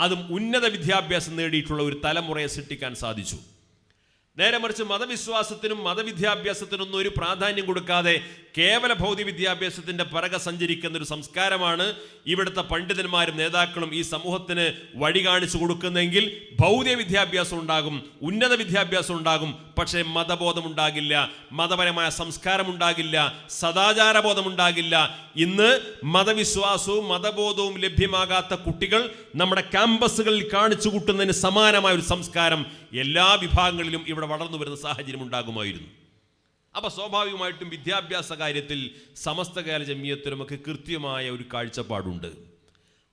അതും ഉന്നത വിദ്യാഭ്യാസം നേടിയിട്ടുള്ള ഒരു തലമുറയെ സൃഷ്ടിക്കാൻ സാധിച്ചു. നേരെ മറിച്ച് മതവിശ്വാസത്തിനും മതവിദ്യാഭ്യാസത്തിനൊന്നും ഒരു പ്രാധാന്യം കൊടുക്കാതെ കേവല ഭൗതിക വിദ്യാഭ്യാസത്തിന്റെ പിറകെ സഞ്ചരിക്കുന്ന ഒരു സംസ്കാരമാണ് ഇവിടുത്തെ പണ്ഡിതന്മാരും നേതാക്കളും ഈ സമൂഹത്തിന് വഴി കാണിച്ചു കൊടുക്കുന്നെങ്കിൽ ഭൗതിക വിദ്യാഭ്യാസം ഉണ്ടാകും, ഉന്നത വിദ്യാഭ്യാസം ഉണ്ടാകും, പക്ഷേ മതബോധം ഉണ്ടാകില്ല, മതപരമായ സംസ്കാരം ഉണ്ടാകില്ല, സദാചാരബോധം ഉണ്ടാകില്ല. ഇന്ന് മതവിശ്വാസവും മതബോധവും ലഭ്യമാകാത്ത കുട്ടികൾ നമ്മുടെ ക്യാമ്പസുകളിൽ കാണിച്ചു കൂട്ടുന്നതിന് സമാനമായ ഒരു സംസ്കാരം എല്ലാ വിഭാഗങ്ങളിലും ഇവിടെ വളർന്നു വരുന്ന സാഹചര്യം ഉണ്ടാകുമായിരുന്നു. അപ്പൊ സ്വാഭാവികമായിട്ടും വിദ്യാഭ്യാസ കാര്യത്തിൽ സമസ്ത കേരള ജമിയത്തുലമക്ക് കൃത്യമായ ഒരു കാഴ്ചപ്പാടുണ്ട്.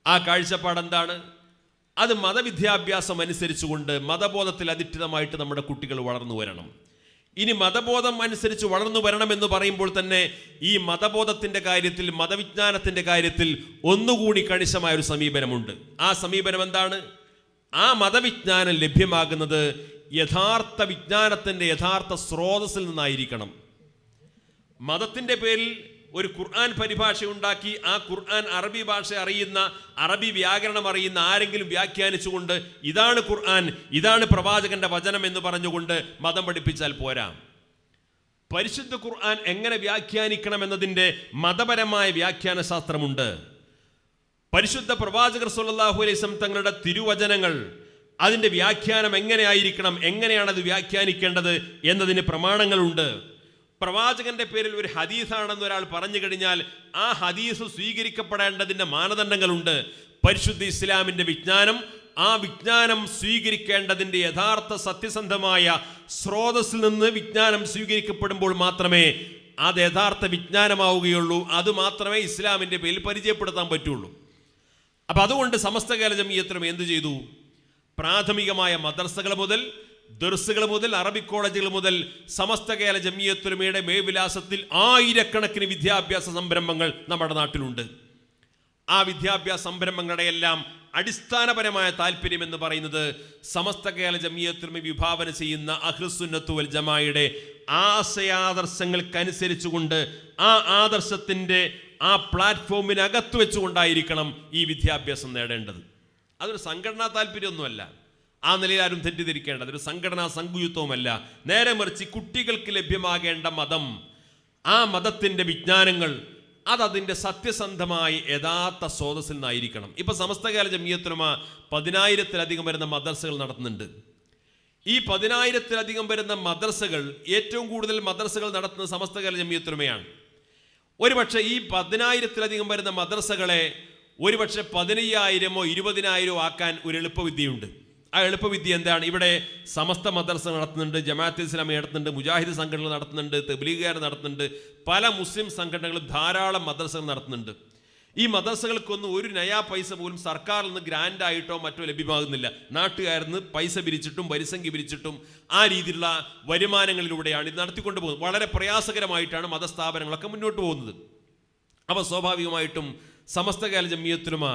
ആ കാഴ്ചപ്പാട് എന്താണ്? അത് മതവിദ്യാഭ്യാസം അനുസരിച്ചുകൊണ്ട് മതബോധത്തിൽ അധിഷ്ഠിതമായിട്ട് നമ്മുടെ കുട്ടികൾ വളർന്നു വരണം. ഇനി മതബോധം അനുസരിച്ച് വളർന്നു വരണം എന്ന് പറയുമ്പോൾ തന്നെ ഈ മതബോധത്തിന്റെ കാര്യത്തിൽ, മതവിജ്ഞാനത്തിന്റെ കാര്യത്തിൽ ഒന്നുകൂടി കണിശമായ ഒരു സമീപനമുണ്ട്. ആ സമീപനം എന്താണ്? ആ മതവിജ്ഞാനം ലഭ്യമാകുന്നത് യഥാർത്ഥ വിജ്ഞാനത്തിന്റെ യഥാർത്ഥ സ്രോതസ്സിൽ നിന്നായിരിക്കണം. മതത്തിന്റെ പേരിൽ ഒരു ഖുർആൻ പരിഭാഷ ഉണ്ടാക്കി ആ ഖുർആൻ അറബി ഭാഷ അറിയുന്ന, അറബി വ്യാകരണം അറിയുന്ന ആരെങ്കിലും വ്യാഖ്യാനിച്ചുകൊണ്ട് ഇതാണ് ഖുർആൻ, ഇതാണ് പ്രവാചകന്റെ വചനം എന്ന് പറഞ്ഞുകൊണ്ട് മതം പഠിപ്പിച്ചാൽ പോരാ. പരിശുദ്ധ ഖുർആൻ എങ്ങനെ വ്യാഖ്യാനിക്കണം എന്നതിൻ്റെ മതപരമായ വ്യാഖ്യാന ശാസ്ത്രമുണ്ട്. പരിശുദ്ധ പ്രവാചകർ സ്വല്ലല്ലാഹു അലൈഹി വസല്ലം തങ്ങളുടെ തിരുവചനങ്ങൾ, അതിൻ്റെ വ്യാഖ്യാനം എങ്ങനെയായിരിക്കണം, എങ്ങനെയാണ് അത് വ്യാഖ്യാനിക്കേണ്ടത് എന്നതിന് പ്രമാണങ്ങളുണ്ട്. പ്രവാചകന്റെ പേരിൽ ഒരു ഹദീസാണെന്ന് ഒരാൾ പറഞ്ഞു കഴിഞ്ഞാൽ ആ ഹദീസ് സ്വീകരിക്കപ്പെടേണ്ടതിൻ്റെ മാനദണ്ഡങ്ങളുണ്ട്. പരിശുദ്ധ ഇസ്ലാമിൻ്റെ വിജ്ഞാനം, ആ വിജ്ഞാനം സ്വീകരിക്കേണ്ടതിൻ്റെ യഥാർത്ഥ സത്യസന്ധമായ സ്രോതസ്സിൽ നിന്ന് വിജ്ഞാനം സ്വീകരിക്കപ്പെടുമ്പോൾ മാത്രമേ അത് യഥാർത്ഥ വിജ്ഞാനമാവുകയുള്ളൂ. അത് മാത്രമേ ഇസ്ലാമിൻ്റെ പേരിൽ പരിചയപ്പെടുത്താൻ പറ്റുള്ളൂ. അപ്പം അതുകൊണ്ട് സമസ്ത കേരള ജമിയത്തുലമ എന്ത് ചെയ്തു? പ്രാഥമികമായ മദ്രസകൾ മുതൽ, ദർസുകൾ മുതൽ, അറബിക് കോളേജുകൾ മുതൽ സമസ്ത കേരള ജമിയത്തുലമയുടെ മേൽവിലാസത്തിൽ ആയിരക്കണക്കിന് വിദ്യാഭ്യാസ സംരംഭങ്ങൾ നമ്മുടെ നാട്ടിലുണ്ട്. ആ വിദ്യാഭ്യാസ സംരംഭങ്ങളുടെ എല്ലാം അടിസ്ഥാനപരമായ താല്പര്യം എന്ന് പറയുന്നത് സമസ്ത കേരള ജമിയത്തുലമ വിഭാവന ചെയ്യുന്ന അഹ്ലുസുന്നത്ത് വൽ ജമാഅയുടെ ആശയാദർശങ്ങൾക്കനുസരിച്ചുകൊണ്ട് ആ ആദർശത്തിൻ്റെ ആ പ്ലാറ്റ്ഫോമിനകത്ത് വെച്ചുകൊണ്ടായിരിക്കണം ഈ വിദ്യാഭ്യാസം നേടേണ്ടത്. അതൊരു സംഘടനാ താല്പര്യമൊന്നുമല്ല. ആ നിലയിൽ ആരും തെറ്റിദ്ധരിക്കേണ്ട, അതൊരു സംഘടനാ സംഘയുത്വമല്ല. നേരെ മറിച്ച് കുട്ടികൾക്ക് ലഭ്യമാകേണ്ട മതം, ആ മതത്തിൻ്റെ വിജ്ഞാനങ്ങൾ, അതതിൻ്റെ സത്യസന്ധമായ യഥാർത്ഥ സ്രോതസ്സിൽ നിന്നായിരിക്കണം. ഇപ്പൊ സമസ്ത കേരള ജമിയത്തുലമ 10,000-ലധികം വരുന്ന മദ്രസകൾ നടത്തുന്നുണ്ട്. ഈ 10,000-ലധികം വരുന്ന മദ്രസകൾ, ഏറ്റവും കൂടുതൽ മദ്രസകൾ നടത്തുന്നത് സമസ്ത കേരള ജമിയത്തുലമയാണ്. ഒരുപക്ഷെ ഈ 10,000-ലധികം വരുന്ന മദ്രസകളെ ഒരുപക്ഷെ 15,000-ഓ 20,000-ഓ ആക്കാൻ ഒരു എളുപ്പവിദ്യയുണ്ട്. ആ എളുപ്പവിദ്യ എന്താണ്? ഇവിടെ സമസ്ത മദ്രസ നടത്തുന്നുണ്ട്, ജമാഅത്തെ ഇസ്ലാമി നടത്തുന്നുണ്ട്, മുജാഹിദ് സംഘടനകൾ നടത്തുന്നുണ്ട്, തബ്ലീഗുകാർ നടത്തുന്നുണ്ട്, പല മുസ്ലിം സംഘടനകളും ധാരാളം മദ്രസകൾ നടത്തുന്നുണ്ട്. ഈ മദ്രസകൾക്കൊന്നും ഒരു നയാ പൈസ പോലും സർക്കാരിൽ നിന്ന് ഗ്രാൻഡായിട്ടോ മറ്റോ ലഭ്യമാകുന്നില്ല. നാട്ടുകാരിൽ നിന്ന് പൈസ പിരിച്ചിട്ടും പരിസംഖ്യ പിരിച്ചിട്ടും ആ രീതിയിലുള്ള വരുമാനങ്ങളിലൂടെയാണ് ഇത് നടത്തിക്കൊണ്ട് പോകുന്നത്. വളരെ പ്രയാസകരമായിട്ടാണ് മതസ്ഥാപനങ്ങളൊക്കെ മുന്നോട്ട് പോകുന്നത്. അപ്പോൾ സ്വാഭാവികമായിട്ടും സമസ്ത കേരള ജമിയത്തുലമ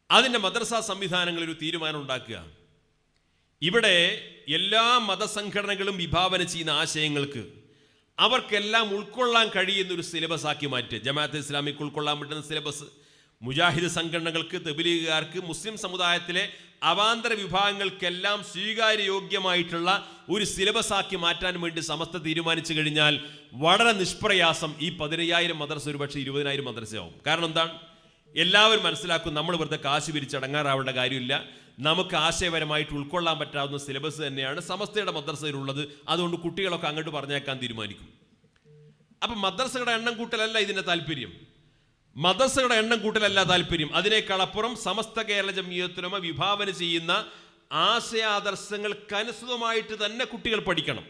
അതിൻ്റെ മദ്രസാ സംവിധാനങ്ങളിൽ ഒരു തീരുമാനം ഉണ്ടാക്കുക. ഇവിടെ എല്ലാ മതസംഘടനകളും വിഭാവന ചെയ്യുന്ന ആശയങ്ങൾക്ക് അവർക്കെല്ലാം ഉൾക്കൊള്ളാൻ കഴിയുന്ന ഒരു സിലബസ് ആക്കി മാറ്റുക. ജമാഅത്തെ ഇസ്ലാമിക്ക് ഉൾക്കൊള്ളാൻ പറ്റുന്ന സിലബസ്, മുജാഹിദ് സംഘടനകൾക്ക്, തബ്ലീഗുകാർക്ക്, മുസ്ലിം സമുദായത്തിലെ അവാന്തര വിഭാഗങ്ങൾക്കെല്ലാം സ്വീകാര്യയോഗ്യമായിട്ടുള്ള ഒരു സിലബസ് ആക്കി മാറ്റാൻ വേണ്ടി സമസ്ത തീരുമാനിച്ചു കഴിഞ്ഞാൽ വളരെ നിഷ്പ്രയാസം ഈ 15,000 മദ്രസ ഒരുപക്ഷെ 20,000 മദ്രസയാവും. കാരണം എന്താണ്? എല്ലാവരും മനസ്സിലാക്കും, നമ്മൾ വെറുതെ കാശ് പിരിച്ചടങ്ങാറാവേണ്ട കാര്യമില്ല, നമുക്ക് ആശയപരമായിട്ട് ഉൾക്കൊള്ളാൻ പറ്റാവുന്ന സിലബസ് തന്നെയാണ് സമസ്തയുടെ മദ്രസയിലുള്ളത്, അതുകൊണ്ട് കുട്ടികളൊക്കെ അങ്ങോട്ട് പറഞ്ഞേക്കാൻ തീരുമാനിക്കും. അപ്പം മദ്രസകളുടെ എണ്ണം കൂട്ടലല്ല ഇതിൻ്റെ താല്പര്യം, മദ്രസകളുടെ എണ്ണം കൂട്ടലല്ല താല്പര്യം. അതിനേക്കാൾ അപ്പുറം സമസ്ത കേരള ജമിയത്തുലമ വിഭാവന ചെയ്യുന്ന ആശയാദർശങ്ങൾക്കനുസൃതമായിട്ട് തന്നെ കുട്ടികൾ പഠിക്കണം.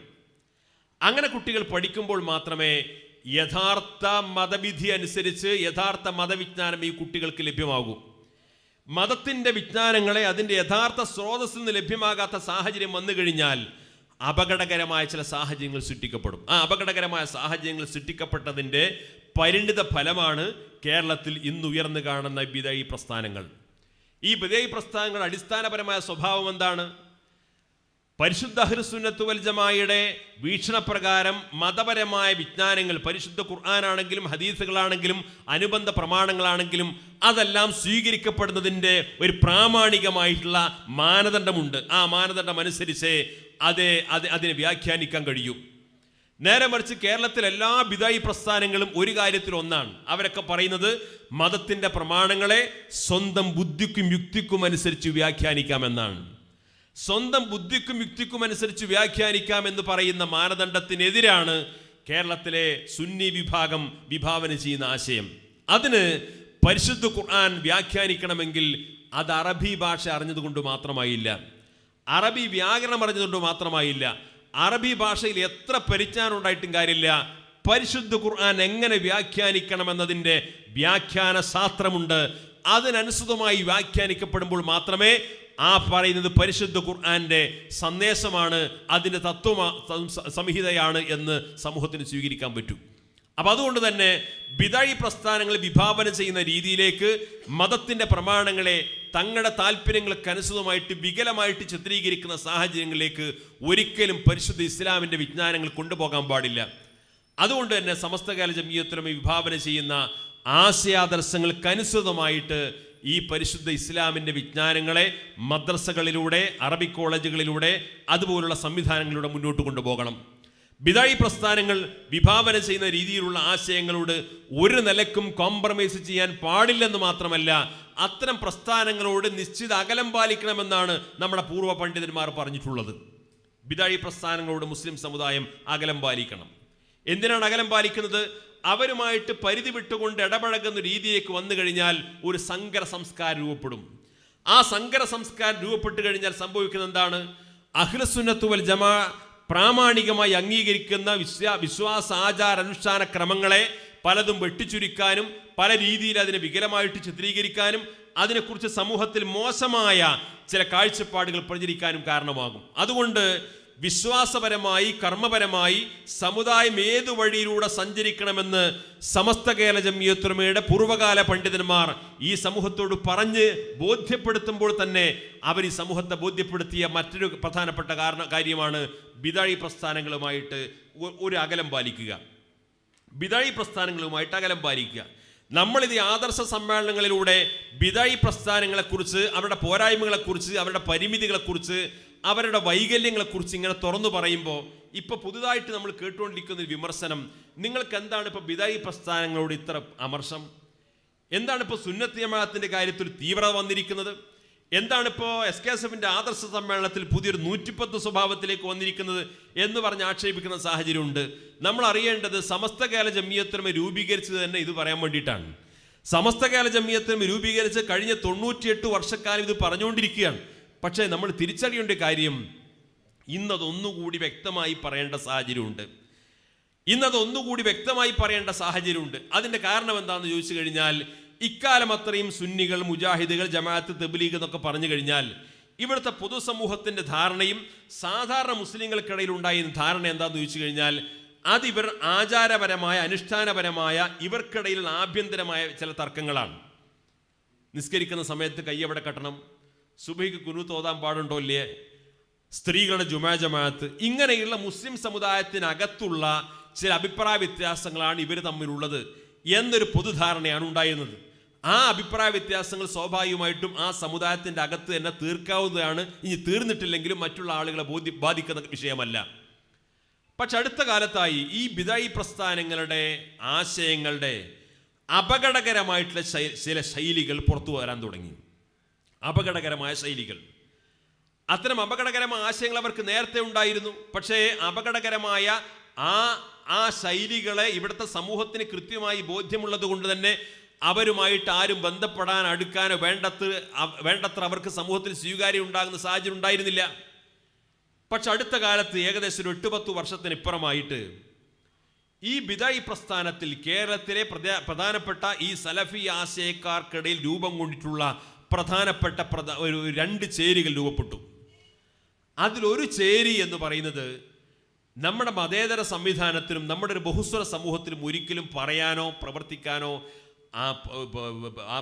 അങ്ങനെ കുട്ടികൾ പഠിക്കുമ്പോൾ മാത്രമേ യഥാർത്ഥ മതവിധി അനുസരിച്ച് യഥാർത്ഥ മതവിജ്ഞാനം ഈ കുട്ടികൾക്ക് ലഭ്യമാകൂ. മതത്തിൻ്റെ വിജ്ഞാനങ്ങളെ അതിൻ്റെ യഥാർത്ഥ സ്രോതസ്സിൽ നിന്ന് ലഭ്യമാകാത്ത സാഹചര്യം വന്നു കഴിഞ്ഞാൽ അപകടകരമായ ചില സാഹചര്യങ്ങൾ സൃഷ്ടിക്കപ്പെടും. ആ അപകടകരമായ സാഹചര്യങ്ങൾ സൃഷ്ടിക്കപ്പെട്ടതിൻ്റെ പരിണിത ഫലമാണ് കേരളത്തിൽ ഇന്ന് ഉയർന്നു കാണുന്ന ബിദഈ പ്രസ്ഥാനങ്ങൾ. ഈ ബിദഈ പ്രസ്ഥാനങ്ങളുടെ അടിസ്ഥാനപരമായ സ്വഭാവം എന്താണ്? പരിശുദ്ധ അഹ്ലുസുന്നത്ത് വൽ ജമാഅയുടെ വീക്ഷണപ്രകാരം മതപരമായ വിജ്ഞാനങ്ങൾ, പരിശുദ്ധ ഖുർആനാണെങ്കിലും ഹദീസുകളാണെങ്കിലും അനുബന്ധ പ്രമാണങ്ങളാണെങ്കിലും അതെല്ലാം സ്വീകരിക്കപ്പെടുന്നതിൻ്റെ ഒരു പ്രാമാണികമായിട്ടുള്ള മാനദണ്ഡമുണ്ട്. ആ മാനദണ്ഡം അനുസരിച്ച് അതിനെ വ്യാഖ്യാനിക്കാൻ കഴിയും. നേരെ മറിച്ച് കേരളത്തിലെ എല്ലാ ബിദഈ പ്രസ്ഥാനങ്ങളും ഒരു കാര്യത്തിൽ ഒന്നാണ്. അവരൊക്കെ പറയുന്നത് മതത്തിൻ്റെ പ്രമാണങ്ങളെ സ്വന്തം ബുദ്ധിക്കും യുക്തിക്കും അനുസരിച്ച് വ്യാഖ്യാനിക്കാമെന്നാണ്. സ്വന്തം ബുദ്ധിക്കും യുക്തിക്കും അനുസരിച്ച് വ്യാഖ്യാനിക്കാമെന്ന് പറയുന്ന മാനദണ്ഡത്തിനെതിരാണ് കേരളത്തിലെ സുന്നി വിഭാഗം വിഭാവന ചെയ്യുന്ന ആശയം. അതിന് പരിശുദ്ധ ഖുർആൻ വ്യാഖ്യാനിക്കണമെങ്കിൽ അത് അറബി ഭാഷ അറിഞ്ഞതുകൊണ്ട് മാത്രമായില്ല, അറബി വ്യാകരണം അറിഞ്ഞതുകൊണ്ട് മാത്രമായില്ല, അറബി ഭാഷയിൽ എത്ര പരിജ്ഞാനം ഉണ്ടായിട്ടും കാര്യമില്ല. പരിശുദ്ധ ഖുർആൻ എങ്ങനെ വ്യാഖ്യാനിക്കണമെന്നതിൻ്റെ വ്യാഖ്യാന ശാസ്ത്രമുണ്ട്. അതിനനുസൃതമായി വ്യാഖ്യാനിക്കപ്പെടുമ്പോൾ മാത്രമേ ആ പറയുന്നത് പരിശുദ്ധ ഖുർആന്റെ സന്ദേശമാണ്, അതിൻ്റെ സംഹിതയാണ് എന്ന് സമൂഹത്തിന് സ്വീകരിക്കാൻ പറ്റും. അപ്പം അതുകൊണ്ട് തന്നെ ബിദഈ പ്രസ്ഥാനങ്ങൾ വിഭാവന ചെയ്യുന്ന രീതിയിലേക്ക് മതത്തിൻ്റെ പ്രമാണങ്ങളെ തങ്ങളുടെ താല്പര്യങ്ങൾക്കനുസൃതമായിട്ട് വികലമായിട്ട് ചിത്രീകരിക്കുന്ന സാഹചര്യങ്ങളിലേക്ക് ഒരിക്കലും പരിശുദ്ധ ഇസ്ലാമിൻ്റെ വിജ്ഞാനങ്ങൾ കൊണ്ടുപോകാൻ പാടില്ല. അതുകൊണ്ട് തന്നെ സമസ്തകാല ജംഇയ്യത്തുൽ ഉലമ വിഭാവന ചെയ്യുന്ന ആശയാദർശങ്ങൾക്കനുസൃതമായിട്ട് ഈ പരിശുദ്ധ ഇസ്ലാമിൻ്റെ വിജ്ഞാനങ്ങളെ മദ്രസകളിലൂടെ, അറബിക് കോളേജുകളിലൂടെ, അതുപോലുള്ള സംവിധാനങ്ങളിലൂടെ മുന്നോട്ട് കൊണ്ടുപോകണം. ബിദഈ പ്രസ്ഥാനങ്ങൾ വിഭാവന ചെയ്യുന്ന രീതിയിലുള്ള ആശയങ്ങളോട് ഒരു നിലക്കും കോംപ്രമൈസ് ചെയ്യാൻ പാടില്ലെന്ന് മാത്രമല്ല, അത്തരം പ്രസ്ഥാനങ്ങളോട് നിശ്ചിത അകലം പാലിക്കണമെന്നാണ് നമ്മുടെ പൂർവ്വ പണ്ഡിതന്മാർ പറഞ്ഞിട്ടുള്ളത്. ബിദഈ പ്രസ്ഥാനങ്ങളോട് മുസ്ലിം സമുദായം അകലം പാലിക്കണം. എന്തിനാണ് അകലം പാലിക്കുന്നത്? അവരുമായിട്ട് പരിധി വിട്ടുകൊണ്ട് ഇടപഴകുന്ന രീതിയിലേക്ക് വന്നു കഴിഞ്ഞാൽ ഒരു സങ്കര സംസ്കാരം രൂപപ്പെടും. ആ സങ്കര സംസ്കാരം രൂപപ്പെട്ടു കഴിഞ്ഞാൽ സംഭവിക്കുന്നത് എന്താണ്? അഹ്ലുസുന്നത്ത് വൽ ജമാഅ പ്രാമാണികമായി അംഗീകരിക്കുന്ന വിശ്വാസ ആചാര അനുഷ്ഠാന ക്രമങ്ങളെ പലതും വെട്ടിച്ചുരുക്കാനും പല രീതിയിൽ അതിനെ വികലമായിട്ട് ചിത്രീകരിക്കാനും അതിനെക്കുറിച്ച് സമൂഹത്തിൽ മോശമായ ചില കാഴ്ചപ്പാടുകൾ പ്രചരിക്കാനും കാരണമാകും. അതുകൊണ്ട് വിശ്വാസപരമായി, കർമ്മപരമായി സമുദായം ഏതു വഴിയിലൂടെ സഞ്ചരിക്കണമെന്ന് സമസ്ത കേരള ജംഇയ്യത്തുൽ ഉലമയുടെ പൂർവ്വകാല പണ്ഡിതന്മാർ ഈ സമൂഹത്തോട് പറഞ്ഞ് ബോധ്യപ്പെടുത്തുമ്പോൾ തന്നെ അവർ ഈ സമൂഹത്തെ ബോധ്യപ്പെടുത്തിയ മറ്റൊരു പ്രധാനപ്പെട്ട കാര്യമാണ് ബിദഈ പ്രസ്ഥാനങ്ങളുമായിട്ട് ഒരു അകലം പാലിക്കുക. ബിദഈ പ്രസ്ഥാനങ്ങളുമായിട്ട് അകലം പാലിക്കുക. നമ്മളിത് ആദർശ സമ്മേളനങ്ങളിലൂടെ ബിദഈ പ്രസ്ഥാനങ്ങളെക്കുറിച്ച്, അവരുടെ പോരായ്മകളെക്കുറിച്ച്, അവരുടെ പരിമിതികളെക്കുറിച്ച്, അവരുടെ വൈകല്യങ്ങളെക്കുറിച്ച് ഇങ്ങനെ തുറന്നു പറയുമ്പോൾ ഇപ്പോൾ പുതുതായിട്ട് നമ്മൾ കേട്ടുകൊണ്ടിരിക്കുന്ന ഒരു വിമർശനം, നിങ്ങൾക്ക് എന്താണ് ഇപ്പോൾ ബിദഈ പ്രസ്ഥാനങ്ങളോട് ഇത്ര അമർഷം? എന്താണ് ഇപ്പോൾ സുന്നത്ത് ജമാഅത്തിന്റെ കാര്യത്തിൽ തീവ്രത വന്നിരിക്കുന്നത്? എന്താണിപ്പോൾ SKSFന്റെ ആദർശ സമ്മേളനത്തിൽ പുതിയൊരു 110 സ്വഭാവത്തിലേക്ക് വന്നിരിക്കുന്നത് എന്ന് പറഞ്ഞ് ആക്ഷേപിക്കുന്ന സാഹചര്യമുണ്ട്. നമ്മൾ അറിയേണ്ടത് സമസ്ത കേരള ജംഇയ്യത്തുൽ ഉലമ രൂപീകരിച്ചത് തന്നെ ഇത് പറയാൻ വേണ്ടിയിട്ടാണ്. സമസ്ത കേരള ജംഇയ്യത്തുൽ ഉലമ രൂപീകരിച്ച് കഴിഞ്ഞ 98 വർഷക്കാലം ഇത് പറഞ്ഞുകൊണ്ടിരിക്കുകയാണ്. പക്ഷേ നമ്മൾ തിരിച്ചറിയേണ്ട കാര്യം, ഇന്നതൊന്നുകൂടി വ്യക്തമായി പറയേണ്ട സാഹചര്യമുണ്ട്. അതിൻ്റെ കാരണം എന്താണെന്ന് ചോദിച്ചു കഴിഞ്ഞാൽ, ഇക്കാലം അത്രയും സുന്നികൾ, മുജാഹിദുകൾ, ജമാഅത്ത്, തബ്ലീഗ് എന്നൊക്കെ പറഞ്ഞു കഴിഞ്ഞാൽ ഇവിടുത്തെ പൊതുസമൂഹത്തിൻ്റെ ധാരണയും സാധാരണ മുസ്ലിങ്ങൾക്കിടയിൽ ഉണ്ടായിരുന്ന ധാരണ എന്താണെന്ന് ചോദിച്ചു കഴിഞ്ഞാൽ, അതിവർ ആചാരപരമായ, അനുഷ്ഠാനപരമായ, ഇവർക്കിടയിലുള്ള ആഭ്യന്തരമായ ചില തർക്കങ്ങളാണ്. നിസ്കരിക്കുന്ന സമയത്ത് കയ്യെവിടെ കെട്ടണം, സുബഹിക്ക് കുനൂത്ത് ഓതാൻ പാടുണ്ടോ ഇല്ലേ, സ്ത്രീകളുടെ ജുമാ ജമാഅത്ത്, ഇങ്ങനെയുള്ള മുസ്ലിം സമുദായത്തിനകത്തുള്ള ചില അഭിപ്രായ വ്യത്യാസങ്ങളാണ് ഇവർ തമ്മിലുള്ളത് എന്നൊരു പൊതുധാരണയാണ് ഉണ്ടായിരുന്നത്. ആ അഭിപ്രായ വ്യത്യാസങ്ങൾ സ്വാഭാവികമായിട്ടും ആ സമുദായത്തിൻ്റെ അകത്ത് തന്നെ തീർക്കാവുന്നതാണ്. ഇനി തീർന്നിട്ടില്ലെങ്കിലും മറ്റുള്ള ആളുകളെ ബാധിക്കുന്ന വിഷയമല്ല. പക്ഷെ അടുത്ത കാലത്തായി ഈ ബിദഈ പ്രസ്ഥാനങ്ങളുടെ ആശയങ്ങളുടെ അപകടകരമായിട്ടുള്ള ചില ശൈലികൾ പുറത്തു വരാൻ തുടങ്ങി. അപകടകരമായ ശൈലികൾ, അത്തരം അപകടകരമായ ആശയങ്ങൾ അവർക്ക് നേരത്തെ ഉണ്ടായിരുന്നു. പക്ഷേ അപകടകരമായ ആ ശൈലികളെ ഇവിടുത്തെ സമൂഹത്തിന് കൃത്യമായി ബോധ്യമുള്ളത് കൊണ്ട് തന്നെ അവരുമായിട്ട് ആരും ബന്ധപ്പെടാൻ, അടുക്കാനോ വേണ്ടത്ര അവർക്ക് സമൂഹത്തിൽ സ്വീകാര്യം ഉണ്ടാകുന്ന സാഹചര്യം ഉണ്ടായിരുന്നില്ല. പക്ഷെ അടുത്ത കാലത്ത് ഏകദേശം ഒരു 8-10 വർഷത്തിനിപ്പുറമായിട്ട് ഈ ബിദഈ പ്രസ്ഥാനത്തിൽ കേരളത്തിലെ പ്രധാനപ്പെട്ട ഈ സലഫി ആശയക്കാർക്കിടയിൽ രൂപം കൊണ്ടിട്ടുള്ള പ്രധാനപ്പെട്ട ഒരു 2 ചേരികൾ രൂപപ്പെട്ടു. അതിലൊരു ചേരി എന്ന് പറയുന്നത് നമ്മുടെ മതേതര സംവിധാനത്തിലും നമ്മുടെ ഒരു ബഹുസ്വര സമൂഹത്തിലും ഒരിക്കലും പറയാനോ പ്രവർത്തിക്കാനോ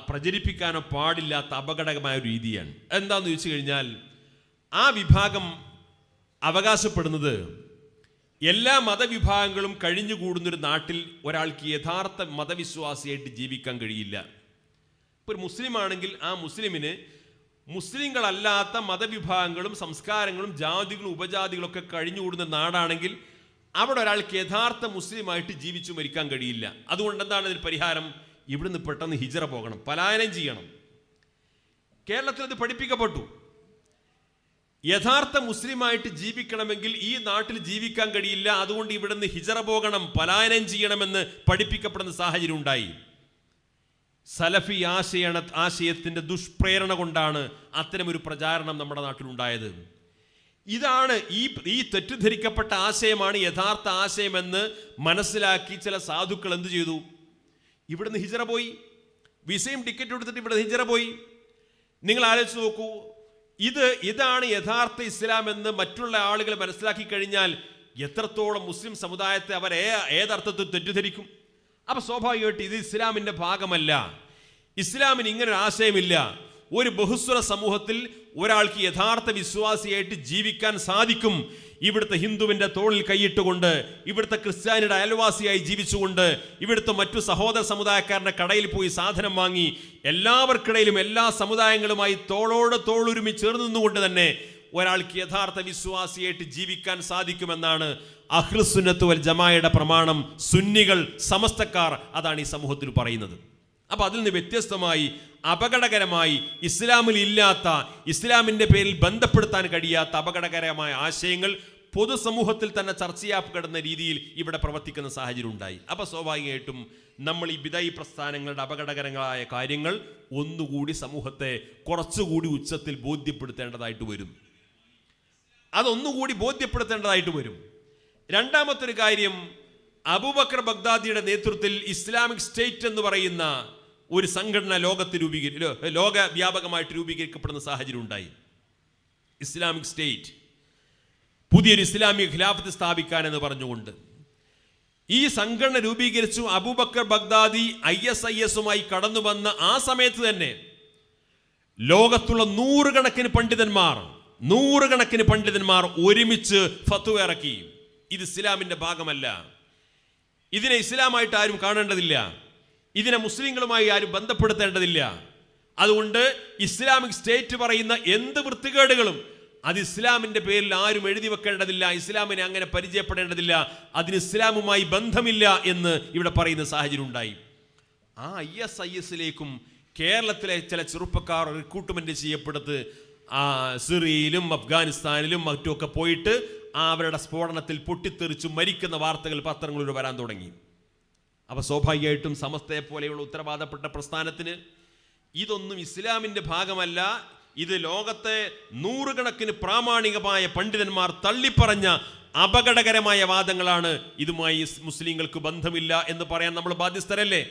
പ്രചരിപ്പിക്കാനോ പാടില്ലാത്ത അപകടകമായ ഒരു രീതിയാണ്. എന്താണെന്ന് ചോദിച്ചു കഴിഞ്ഞാൽ, ആ വിഭാഗം അവകാശപ്പെടുന്നത് എല്ലാ മതവിഭാഗങ്ങളും കഴിഞ്ഞുകൂടുന്നൊരു നാട്ടിൽ ഒരാൾക്ക് യഥാർത്ഥ മതവിശ്വാസിയായിട്ട് ജീവിക്കാൻ കഴിയില്ല. ഇപ്പോൾ ഒരു മുസ്ലിം ആണെങ്കിൽ ആ മുസ്ലിമിന് മുസ്ലിങ്ങളല്ലാത്ത മതവിഭാഗങ്ങളും സംസ്കാരങ്ങളും ജാതികളും ഉപജാതികളും ഒക്കെ കഴിഞ്ഞുകൂടുന്ന നാടാണെങ്കിൽ അവിടെ ഒരാൾക്ക് യഥാർത്ഥ മുസ്ലിമായിട്ട് ജീവിച്ചു മരിക്കാൻ കഴിയില്ല. അതുകൊണ്ട് എന്താണ് ഇതിന് പരിഹാരം? ഇവിടുന്ന് പെട്ടെന്ന് ഹിജറ പോകണം, പലായനം ചെയ്യണം. കേരളത്തിൽ അത് പഠിപ്പിക്കപ്പെട്ടു. യഥാർത്ഥ മുസ്ലിമായിട്ട് ജീവിക്കണമെങ്കിൽ ഈ നാട്ടിൽ ജീവിക്കാൻ കഴിയില്ല, അതുകൊണ്ട് ഇവിടുന്ന് ഹിജറ പോകണം, പലായനം ചെയ്യണമെന്ന് പഠിപ്പിക്കപ്പെടുന്ന സാഹചര്യം ഉണ്ടായി. സലഫി ആശയത്തിന്റെ ദുഷ്പ്രേരണ കൊണ്ടാണ് അത്തരമൊരു പ്രചാരണം നമ്മുടെ നാട്ടിലുണ്ടായത്. ഇതാണ് ഈ തെറ്റിദ്ധരിക്കപ്പെട്ട ആശയമാണ് യഥാർത്ഥ ആശയമെന്ന് മനസ്സിലാക്കി ചില സാധുക്കൾ എന്ത് ചെയ്തു? ഇവിടുന്ന് ഹിജറ പോയി, വിസയും ടിക്കറ്റ് എടുത്തിട്ട് ഇവിടെ ഹിജറ പോയി. നിങ്ങൾ ആലോചിച്ച് നോക്കൂ, ഇതാണ് യഥാർത്ഥ ഇസ്ലാം എന്ന് മറ്റുള്ള ആളുകൾ മനസ്സിലാക്കി കഴിഞ്ഞാൽ എത്രത്തോളം മുസ്ലിം സമുദായത്തെ അവർ ഏതർത്ഥത്തിൽ തെറ്റിദ്ധരിക്കും. അപ്പൊ സ്വാഭാവികമായിട്ട് ഇത് ഇസ്ലാമിന്റെ ഭാഗമല്ല, ഇസ്ലാമിന് ഇങ്ങനൊരു ആശയമില്ല. ഒരു ബഹുസ്വര സമൂഹത്തിൽ ഒരാൾക്ക് യഥാർത്ഥ വിശ്വാസിയായിട്ട് ജീവിക്കാൻ സാധിക്കും. ഇവിടുത്തെ ഹിന്ദുവിന്റെ തോളിൽ കൈയിട്ടുകൊണ്ട്, ഇവിടുത്തെ ക്രിസ്ത്യാനിയുടെ അയൽവാസിയായി ജീവിച്ചുകൊണ്ട്, ഇവിടുത്തെ മറ്റു സഹോദര സമുദായക്കാരന്റെ കടയിൽ പോയി സാധനം വാങ്ങി, എല്ലാവർക്കിടയിലും എല്ലാ സമുദായങ്ങളുമായി തോളോട് തോളുരുമി ചേർന്ന് നിന്നുകൊണ്ട് തന്നെ ഒരാൾക്ക് യഥാർത്ഥ വിശ്വാസിയായിട്ട് ജീവിക്കാൻ സാധിക്കുമെന്നാണ് അഹ്ലുസുന്നത്ത് വൽ ജമാഅയുടെ പ്രമാണം. സുന്നികൾ, സമസ്തക്കാർ അതാണ് ഈ സമൂഹത്തിൽ പറയുന്നത്. അപ്പൊ അതിൽ നിന്ന് വ്യത്യസ്തമായി അപകടകരമായി ഇസ്ലാമിൽ ഇല്ലാത്ത, ഇസ്ലാമിന്റെ പേരിൽ ബന്ധപ്പെടുത്താൻ കഴിയാത്ത അപകടകരമായ ആശയങ്ങൾ പൊതുസമൂഹത്തിൽ തന്നെ ചർച്ചയാക്കപ്പെടുന്ന രീതിയിൽ ഇവിടെ പ്രവർത്തിക്കുന്ന സാഹചര്യം ഉണ്ടായി. അപ്പൊ സ്വാഭാവികമായിട്ടും നമ്മൾ ഈ ബിദഈ പ്രസ്ഥാനങ്ങളുടെ അപകടകരങ്ങളായ കാര്യങ്ങൾ ഒന്നുകൂടി സമൂഹത്തെ കുറച്ചുകൂടി ഉച്ചത്തിൽ ബോധ്യപ്പെടുത്തേണ്ടതായിട്ട് വരും. അതൊന്നുകൂടി ബോധ്യപ്പെടുത്തേണ്ടതായിട്ട് വരും. രണ്ടാമത്തെ ഒരു കാര്യം, അബൂബക്കർ ബഗ്ദാദിയുടെ നേതൃത്വത്തിൽ ഇസ്ലാമിക് സ്റ്റേറ്റ് എന്ന് പറയുന്ന ഒരു സംഘടന ലോകവ്യാപകമായിട്ട് രൂപീകരിക്കപ്പെടുന്ന സാഹചര്യം ഉണ്ടായി. ഇസ്ലാമിക് സ്റ്റേറ്റ്, പുതിയൊരു ഇസ്ലാമിക ഖിലാഫത്ത് സ്ഥാപിക്കാൻ എന്ന് പറഞ്ഞുകൊണ്ട് ഈ സംഘടന രൂപീകരിച്ചു. അബൂബക്കർ ബഗ്ദാദി ISIS-ഉമായി കടന്നു വന്ന ആ സമയത്ത് തന്നെ ലോകത്തുള്ള നൂറുകണക്കിന് പണ്ഡിതന്മാർ ഒരുമിച്ച് ഫത്വ ഇറക്കി. ഇത് ഇസ്ലാമിന്റെ ഭാഗമല്ല, ഇതിനെ ഇസ്ലാമായിട്ട് ആരും കാണേണ്ടതില്ല, ഇതിനെ മുസ്ലിങ്ങളുമായി ആരും ബന്ധപ്പെടുത്തേണ്ടതില്ല. അതുകൊണ്ട് ഇസ്ലാമിക് സ്റ്റേറ്റ് പറയുന്ന എന്ത് വൃത്തികേടുകളും അത് ഇസ്ലാമിന്റെ പേരിൽ ആരും എഴുതി വെക്കേണ്ടതില്ല, ഇസ്ലാമിനെ അങ്ങനെ പരിചയപ്പെടേണ്ടതില്ല, അതിന് ഇസ്ലാമുമായി ബന്ധമില്ല എന്ന് ഇവിടെ പറയുന്ന സാഹചര്യം ഉണ്ടായി. ആ ISIS-ലേക്കും കേരളത്തിലെ ചില ചെറുപ്പക്കാർ റിക്രൂട്ട്മെന്റ് ചെയ്യപ്പെടുത്ത് സിറിയയിലും അഫ്ഗാനിസ്ഥാനിലും മറ്റുമൊക്കെ പോയിട്ട് അവരുടെ സ്ഫോടനത്തിൽ പൊട്ടിത്തെറിച്ചു മരിക്കുന്ന വാർത്തകൾ പത്രങ്ങളിൽ വരാൻ തുടങ്ങി. അപ്പൊ സ്വാഭാവികമായിട്ടും സമസ്തയെ പോലെയുള്ള ഉത്തരവാദപ്പെട്ട പ്രസ്ഥാനത്തിന് ഇതൊന്നും ഇസ്ലാമിന്റെ ഭാഗമല്ല, ഇത് ലോകത്തെ നൂറുകണക്കിന് പ്രാമാണികമായ പണ്ഡിതന്മാർ തള്ളിപ്പറഞ്ഞ അപകടകരമായ വാദങ്ങളാണ്, ഇതുമായി മുസ്ലിങ്ങൾക്ക് ബന്ധമില്ല എന്ന് പറയാൻ നമ്മൾ ബാധ്യസ്ഥരല്ലേ?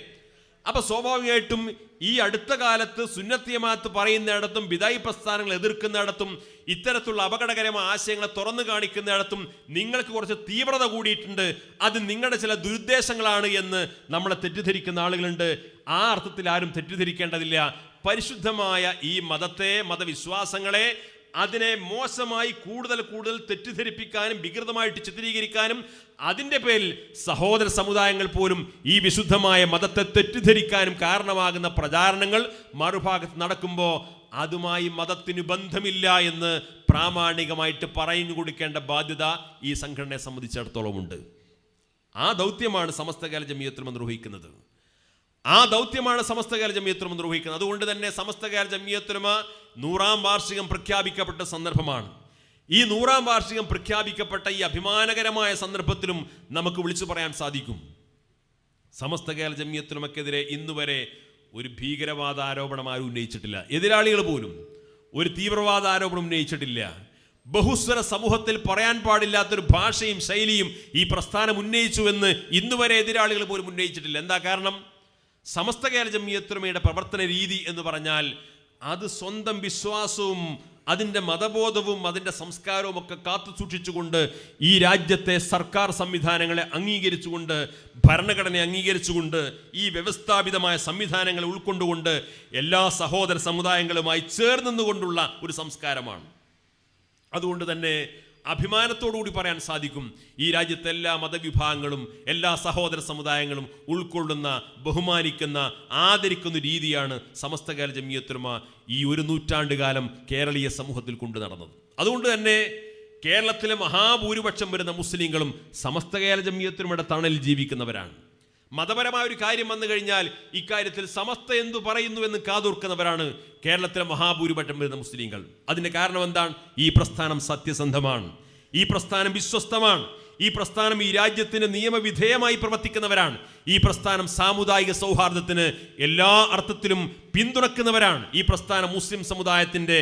അപ്പൊ സ്വാഭാവികമായിട്ടും ഈ അടുത്ത കാലത്ത് സുന്നത്ത് ജമാഅത്ത് പറയുന്നിടത്തും ബിദഈ പ്രസ്ഥാനങ്ങൾ എതിർക്കുന്നിടത്തും ഇത്തരത്തിലുള്ള അപകടകരമായ ആശയങ്ങളെ തുറന്നു കാണിക്കുന്നിടത്തും നിങ്ങൾക്ക് കുറച്ച് തീവ്രത കൂടിയിട്ടുണ്ട്, അത് നിങ്ങളുടെ ചില ദുരുദ്ദേശങ്ങളാണ് എന്ന് നമ്മളെ തെറ്റിദ്ധരിക്കുന്ന ആളുകളുണ്ട്. ആ അർത്ഥത്തിൽ ആരും തെറ്റിദ്ധരിക്കേണ്ടതില്ല. പരിശുദ്ധമായ ഈ മതവിശ്വാസങ്ങളെ അതിനെ മോശമായി കൂടുതൽ തെറ്റിദ്ധരിപ്പിക്കാനും വികൃതമായിട്ട് ചിത്രീകരിക്കാനും അതിൻ്റെ പേരിൽ സഹോദര സമുദായങ്ങൾ പോലും ഈ വിശുദ്ധമായ മതത്തെ തെറ്റിദ്ധരിക്കാനും കാരണമാകുന്ന പ്രചാരണങ്ങൾ മറുഭാഗത്ത് നടക്കുമ്പോൾ അതുമായി മതത്തിന് ബന്ധമില്ല എന്ന് പ്രാമാണികമായിട്ട് പറഞ്ഞു കൊടുക്കേണ്ട ബാധ്യത ഈ സംഘടനയെ സംബന്ധിച്ചിടത്തോളം ഉണ്ട്. ആ ദൗത്യമാണ് സമസ്ത കേരള ജമിയത്തുൽ ഉലമ നിർവഹിക്കുന്നത്. അതുകൊണ്ട് തന്നെ സമസ്ത കേരള ജമിയത്തുൽ ഉലമ 100-ാം വാർഷികം പ്രഖ്യാപിക്കപ്പെട്ട സന്ദർഭമാണ്. ഈ 100-ാം വാർഷികം പ്രഖ്യാപിക്കപ്പെട്ട ഈ അഭിമാനകരമായ സന്ദർഭത്തിലും നമുക്ക് വിളിച്ചു പറയാൻ സാധിക്കും, സമസ്ത കേരള ജമിയത്തുൽ ഉലമക്കെതിരെ ഇന്നുവരെ ഒരു ഭീകരവാദ ആരോപണം ആരും ഉന്നയിച്ചിട്ടില്ല. എതിരാളികൾ പോലും ഒരു തീവ്രവാദ ആരോപണം ഉന്നയിച്ചിട്ടില്ല. ബഹുസ്വര സമൂഹത്തിൽ പറയാൻ പാടില്ലാത്തൊരു ഭാഷയും ശൈലിയും ഈ പ്രസ്ഥാനം ഉന്നയിച്ചു എന്ന് ഇന്നുവരെ എതിരാളികൾ പോലും ഉന്നയിച്ചിട്ടില്ല. എന്താ കാരണം? സമസ്ത കേരള ജമിയത്തുൽ ഉലമയുടെ പ്രവർത്തന രീതി എന്ന് പറഞ്ഞാൽ അത് സ്വന്തം വിശ്വാസവും അതിൻ്റെ മതബോധവും അതിൻ്റെ സംസ്കാരവും ഒക്കെ കാത്തു സൂക്ഷിച്ചുകൊണ്ട് ഈ രാജ്യത്തെ സർക്കാർ സംവിധാനങ്ങളെ അംഗീകരിച്ചുകൊണ്ട്, ഭരണഘടനയെ അംഗീകരിച്ചുകൊണ്ട്, ഈ വ്യവസ്ഥാപിതമായ സംവിധാനങ്ങളെ ഉൾക്കൊണ്ടുകൊണ്ട് എല്ലാ സഹോദര സമുദായങ്ങളുമായി ചേർന്നുകൊണ്ടുള്ള ഒരു സംസ്കാരമാണ്. അതുകൊണ്ട് തന്നെ അഭിമാനത്തോടുകൂടി പറയാൻ സാധിക്കും, ഈ രാജ്യത്തെ എല്ലാ മതവിഭാഗങ്ങളും എല്ലാ സഹോദര സമുദായങ്ങളും ഉൾക്കൊള്ളുന്ന, ബഹുമാനിക്കുന്ന, ആദരിക്കുന്ന രീതിയാണ് സമസ്ത കേരള ജംഇയ്യത്തുൽ ഉലമ ഈ 1 നൂറ്റാണ്ടുകാലം കേരളീയ സമൂഹത്തിൽ കൊണ്ടു നടന്നത്. അതുകൊണ്ട് തന്നെ കേരളത്തിലെ മഹാഭൂരിപക്ഷം വരുന്ന മുസ്ലിങ്ങളും സമസ്ത കേരള ജംഇയ്യത്തുൽ ഉലമയുടെ തണലിൽ ജീവിക്കുന്നവരാണ്. മതപരമായ ഒരു കാര്യം വന്നു കഴിഞ്ഞാൽ ഇക്കാര്യത്തിൽ സമസ്ത എന്തു പറയുന്നു എന്ന് കാതോർക്കുന്നവരാണ് കേരളത്തിലെ മഹാഭൂരിപക്ഷം വരുന്ന മുസ്ലിങ്ങൾ. അതിന്റെ കാരണം എന്താണ്? ഈ പ്രസ്ഥാനം സത്യസന്ധമാണ്, ഈ പ്രസ്ഥാനം വിശ്വസ്തമാണ്, ഈ പ്രസ്ഥാനം ഈ രാജ്യത്തിന് നിയമവിധേയമായി പ്രവർത്തിക്കുന്നവരാണ്, ഈ പ്രസ്ഥാനം സാമുദായിക സൗഹാർദ്ദത്തിന് എല്ലാ അർത്ഥത്തിലും പിന്തുണക്കുന്നവരാണ്, ഈ പ്രസ്ഥാനം മുസ്ലിം സമുദായത്തിന്റെ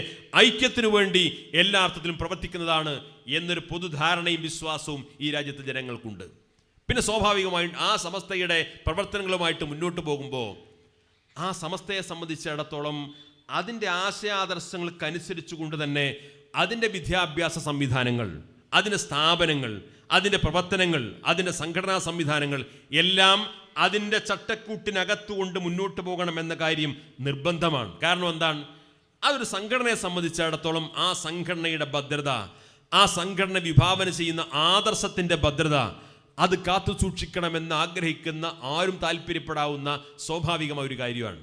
ഐക്യത്തിനു വേണ്ടി എല്ലാ അർത്ഥത്തിലും പ്രവർത്തിക്കുന്നതാണ് എന്നൊരു പൊതുധാരണയും വിശ്വാസവും ഈ രാജ്യത്തെ ജനങ്ങൾക്കുണ്ട്. പിന്നെ സ്വാഭാവികമായും ആ സമസ്തയുടെ പ്രവർത്തനങ്ങളുമായിട്ട് മുന്നോട്ട് പോകുമ്പോൾ ആ സമസ്തയെ സംബന്ധിച്ചിടത്തോളം അതിൻ്റെ ആശയാദർശങ്ങൾക്കനുസരിച്ചു കൊണ്ട് തന്നെ അതിൻ്റെ വിദ്യാഭ്യാസ സംവിധാനങ്ങൾ, അതിൻ്റെ സ്ഥാപനങ്ങൾ, അതിൻ്റെ പ്രവർത്തനങ്ങൾ, അതിൻ്റെ സംഘടനാ സംവിധാനങ്ങൾ എല്ലാം അതിൻ്റെ ചട്ടക്കൂട്ടിനകത്തുകൊണ്ട് മുന്നോട്ട് പോകണമെന്ന കാര്യം നിർബന്ധമാണ്. കാരണം എന്താണ്? അതൊരു സംഘടനയെ സംബന്ധിച്ചിടത്തോളം ആ സംഘടനയുടെ ഭദ്രത, ആ സംഘടന വിഭാവന ചെയ്യുന്ന ആദർശത്തിൻ്റെ ഭദ്രത അത് കാത്തു സൂക്ഷിക്കണമെന്ന് ആഗ്രഹിക്കുന്ന ആരും താല്പര്യപ്പെടാവുന്ന സ്വാഭാവികമായ ഒരു കാര്യമാണ്.